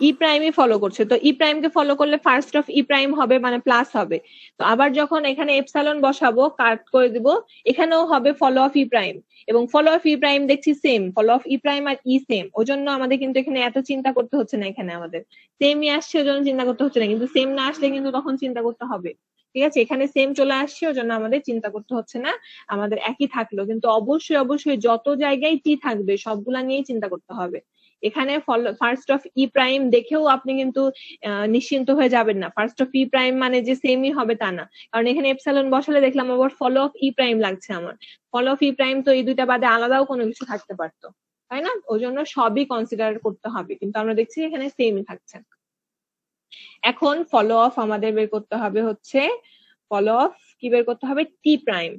ই প্রাইমই ফলো করছে, তো ই প্রাইম কে ফলো করলে ফার্স্ট অফ ই প্রাইম হবে, মানে প্লাস হবে। তো আবার যখন এখানে এপসাইলন বসাবো, কাট করে দিব, এখানেও হবে ফলো অফ ই প্রাইম, এবং ফলো অফ ই প্রাইম দেখছি same, follow of E prime আর ই সেম, ওই জন্য আমাদের কিন্তু এখানে এত চিন্তা করতে হচ্ছে না, এখানে আমাদের সেমই আসছে ওই জন্য চিন্তা করতে হচ্ছে না, কিন্তু সেম না আসলে কিন্তু তখন চিন্তা করতে হবে। ঠিক আছে, এখানে সেম চলে আসছে ওই জন্য আমাদের চিন্তা করতে হচ্ছে না, আমাদের একই থাকলো, কিন্তু অবশ্যই অবশ্যই যত জায়গায় টি থাকবে সবগুলা নিয়েই চিন্তা করতে হবে। এখানে ফার্স্ট অফ ই প্রাইম দেখেও আপনি কিন্তু নিশ্চিন্ত হয়ে যাবেন না, ফার্স্ট অফ ই প্রাইম মানে যে সেমই হবে তা না, কারণ এখানে এপসাইলন বসালে দেখলাম আবার ফলো অফ ই প্রাইম লাগছে আমার, ফলো অফ ই প্রাইম তো এই দুইটা বাদে আলাদাও কোনো কিছু থাকতে পারতো, তাই না? ওই জন্য সবই কনসিডার করতে হবে, কিন্তু আমরা দেখছি এখানে সেমই থাকছে। এখন ফলো অফ আমাদের বের করতে হবে হচ্ছে, ফলো অফ কি বের করতে হবে? T prime,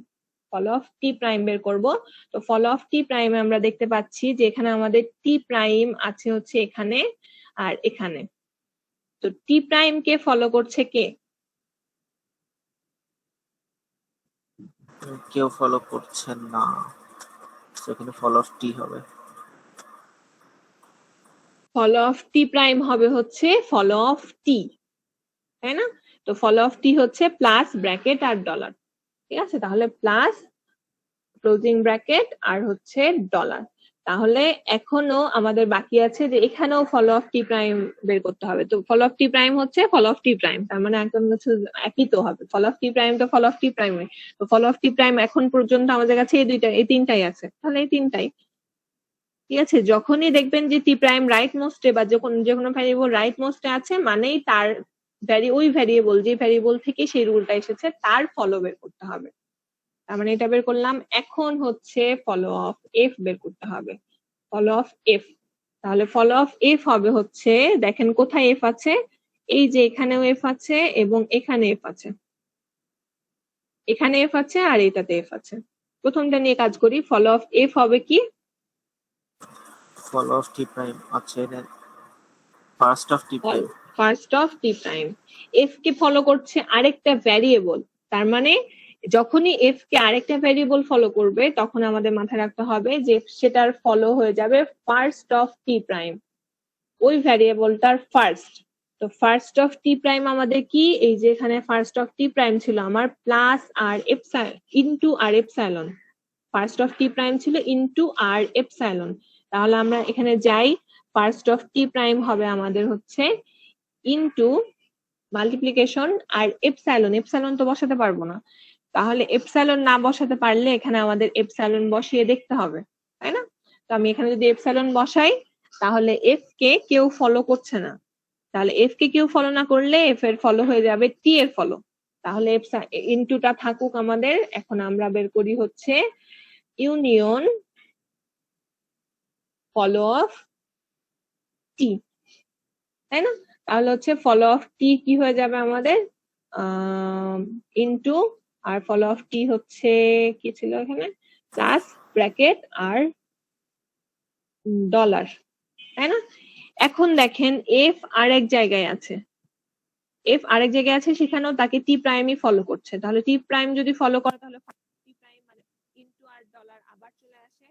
follow of T prime বের করব। তো ফলো অফ টি প্রাইমে আমরা দেখতে পাচ্ছি যে এখানে আমাদের টি প্রাইম আছে হচ্ছে এখানে আর এখানে, তো টি প্রাইম কে ফলো করছে কে? কেউ ফলো করছেন না, সেখানে ফলো অফ টি হবে। ফলো অফ টি প্রাইম হবে হচ্ছে ফলো অফ টি, তাই না? তো ফলো অফ টি হচ্ছে প্লাস ব্র্যাকেট আর ডলার, ঠিক আছে, তাহলে প্লাস ক্লোজিং ব্র্যাকেট আর হচ্ছে ডলার। তাহলে এখনো আমাদের বাকি আছে যে এখানেও ফলো অফ টি প্রাইম বের করতে হবে। তো ফলো অফ টি প্রাইম হচ্ছে ফলো অফ টি প্রাইম, তার মানে একদম কিছু একই তো হবে, ফলো অফ টি প্রাইম তো ফলো অফ টি প্রাইম। তো ফলো অফ টি প্রাইম এখন পর্যন্ত আমাদের কাছে এই তিনটাই আছে, তাহলে এই তিনটাই ঠিক আছে। যখনই দেখবেন যে টি প্রাইম রাইট মোস্টে বা যে কোনো ভ্যারিয়েবল রাইট মোস্টে আছে, মানেই তার ওই ভ্যারিয়েবল যে ভ্যারিয়েবল থেকে সেই রুলটা এসেছে তার ফলো বের করতে হবে। তার মানে এটা বের করলাম। এখন হচ্ছে ফলো অফ এফ বের করতে হবে, ফলো অফ এফ। তাহলে ফলো অফ এফ হবে হচ্ছে, দেখেন কোথায় এফ আছে, এই যে এখানেও এফ আছে এবং এখানে এফ আছে, এখানে এফ আছে আর এটাতে এফ আছে। প্রথমটা নিয়ে কাজ করি, ফলো অফ এফ হবে কি? ফলো অফ টি প্রাইম আছে first of T prime, first of T prime F K follow করছে আরেকটা ভ্যারিয়েবল, তার মানে যখনই এফ কে আরেকটা ভ্যারিয়েবল ফলো করবে তখন আমাদের মাথায় রাখতে হবে যে সেটার ফলো হয়ে যাবে ফার্স্ট অফ টি প্রাইম, ওই ভ্যারিয়েবলটার ফার্স্ট। তো ফার্স্ট অফ টি প্রাইম আমাদের কি? এই যে এখানে ফার্স্ট অফ টি প্রাইম ছিল আমার plus R epsilon into R epsilon, first of T prime ছিল ইনটু আর এপসাইলন। তাহলে আমরা এখানে যাই, ফার্স্ট অফ টি প্রাইম হবে আমাদের হচ্ছে ইনটু মাল্টিপ্লিকেশন আর এপসাইলন, এপসাইলন তো বসাতে পারবো না, তাহলে এপসাইলন না বসাতে পারলে এখানে আমাদের এপসাইলন বসিয়ে দেখতে হবে, তাই না? তো আমি এখানে যদি এপসাইলন বসাই তাহলে এফ কে কেউ ফলো করছে না, তাহলে এফ কে কেউ ফলো না করলে এফ এর ফলো হয়ে যাবে টি এর ফলো, তাহলে ইনটুটা থাকুক আমাদের। এখন আমরা বের করি হচ্ছে ইউনিয়ন ফলো অফ টি, তাই না? তাহলে হচ্ছে ফলো অফ টি কি হয়ে যাবে আমাদের ইনটু, আর ফলো অফ টি হচ্ছে কি ছিল এখানে, প্লাস ব্র্যাকেট আর ডলার, তাই না? এখন দেখেন এফ আরেক জায়গায় আছে, এফ আরেক জায়গায় আছে, সেখানেও তাকে টি প্রাইমই ফলো করছে, তাহলে টি প্রাইম যদি ফলো করে তাহলে টি প্রাইম মানে ইনটু আর ডলার আবার চলে আসে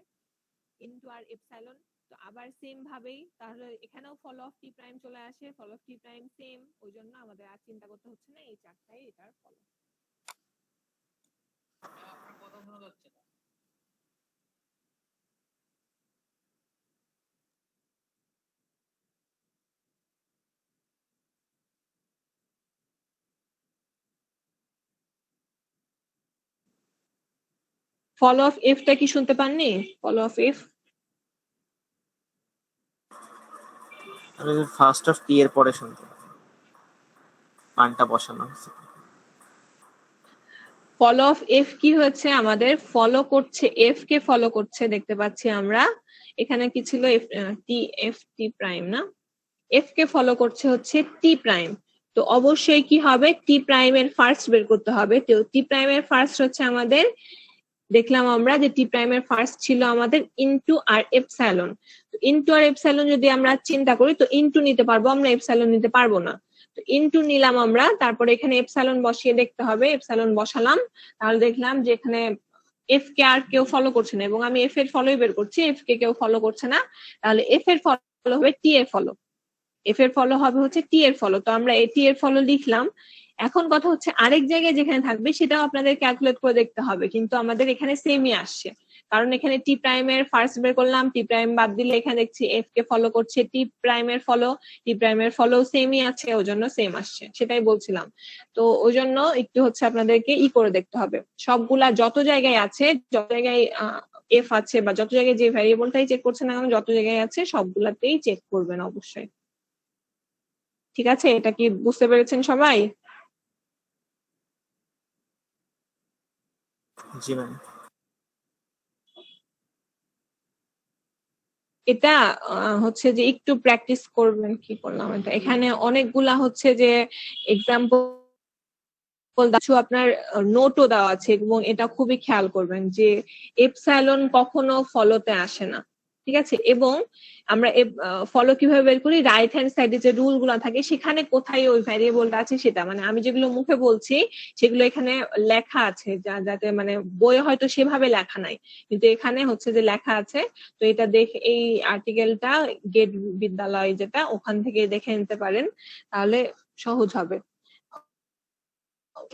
ইনটু আর এপসাইলন, তো আবার সেম ভাবেই তাহলে এখানেও ফলো অফ টি প্রাইম চলে আসে, follow of T prime same, ওই জন্য আমাদের আর চিন্তা করতে হচ্ছে না, এই চারটাই এটার ফলো। ফলো অফ এফটা কি শুনতে পাননি? Follow of F first of T এর পরে শুনতে মানটা বসানো হয়েছে। ফলো অফ এফ কি হচ্ছে আমাদের, ফলো করছে এফ কে ফলো করছে, দেখতে পাচ্ছি আমরা এখানে কি ছিল এফ টি প্রাইম না, এফ কে ফলো করছে হচ্ছে টি প্রাইম, তো অবশ্যই কি হবে, টি প্রাইম এর ফার্স্ট বের করতে হবে। তো টি প্রাইম এর ফার্স্ট হচ্ছে আমাদের, দেখলাম আমরা যে টি প্রাইম এর ফার্স্ট ছিল আমাদের into R epsilon, into R epsilon যদি আমরা চিন্তা করি তো ইনটু নিতে পারবো আমরা, এপসাইলন নিতে পারবো না, তো ইনটু নিলাম আমরা, তারপরে এখানে এপসাইলন বসিয়ে দেখতে হবে, এপসাইলন বসালাম, তাহলে দেখলাম যে এখানে এফ কে আর কেউ ফলো করছে না, এবং আমি এফ এর ফলোই বের করছি, এফ কে কেউ ফলো করছে না, তাহলে এফ এর ফলো হবে টি এর ফলো, এফ এর ফলো হবে হচ্ছে টি এর ফলো, তো আমরা টি এর ফলো লিখলাম। এখন কথা হচ্ছে আরেক জায়গায় যেখানে থাকবে সেটাও আপনাদের ক্যালকুলেট করে দেখতে হবে, কিন্তু আমাদের এখানে সেমই আসছে, কারণ এখানে টি প্রাইমের ফার্স্ট বের করলাম, টি প্রাইম বাদ দিলে এখানে দেখছি এফ কে ফলো করছে টি প্রাইমের ফলো, টি প্রাইমের ফলো সেমই আছে, ওই জন্য সেম আসছে, সেটাই বলছিলাম। তো ওই জন্য একটু হচ্ছে আপনাদেরকে করে দেখতে হবে, সবগুলা যত জায়গায় আছে, যত জায়গায় এফ আছে বা যত জায়গায় যে ভ্যারিয়েবলটাই চেক করছে না কেন, যত জায়গায় আছে সবগুলাতেই চেক করবেন অবশ্যই। ঠিক আছে, এটা কি বুঝতে পেরেছেন সবাই? জি ম্যাম। এটা হচ্ছে যে একটু প্র্যাকটিস করবেন। কি করলাম এটা, এখানে অনেকগুলা হচ্ছে যে এক্সাম্পল আপনার নোটও দেওয়া আছে, এবং এটা খুবই খেয়াল করবেন যে এপসাইলন কখনো ফলোতে আসে না, ঠিক আছে? এবং আমরা ফলো কিভাবে বের করি, রাইট হ্যান্ড সাইডে যে রুল গুলো থাকে সেখানে কোথায় ওই ভ্যারিয়েবলটা আছে সেটা, মানে আমি যেগুলো মুখে বলছি সেগুলো এখানে লেখা আছে, যাতে মানে বইয়ে হয়তো সেভাবে লেখা নাই, কিন্তু এখানে হচ্ছে যে লেখা আছে। তো এটা দেখে, এই আর্টিকেলটা গেট বিদ্যালয় যেটা, ওখান থেকে দেখে নিতে পারেন, তাহলে সহজ হবে।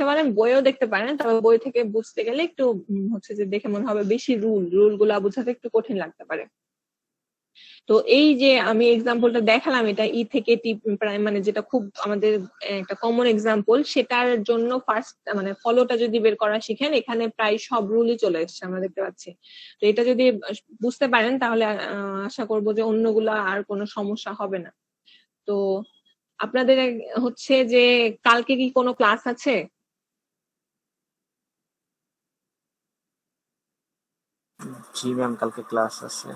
পারেন বইও দেখতে পারেন, তবে বই থেকে বুঝতে গেলে একটু হচ্ছে যে দেখে মনে হবে বেশি রুল গুলা বোঝাতে একটু কঠিন লাগতে পারে। তো এই যে আমি এক্সাম্পলটা দেখালাম, এটা ই থেকে টি প্রাইম, মানে যেটা খুব আমাদের একটা কমন এক্সাম্পল, সেটার জন্য ফার্স্ট মানে ফলোটা যদি বের করা শিখেন, এখানে প্রায় সব রুলই চলে এসছে আমরা দেখতে পাচ্ছি। তো এটা যদি বুঝতে পারেন তাহলে আশা করবো যে অন্যগুলা আর কোনো সমস্যা হবে না। তো আপনাদের হচ্ছে যে কালকে কি কোনো ক্লাস আছে? জি ম্যাম, কালকে ক্লাস আছে।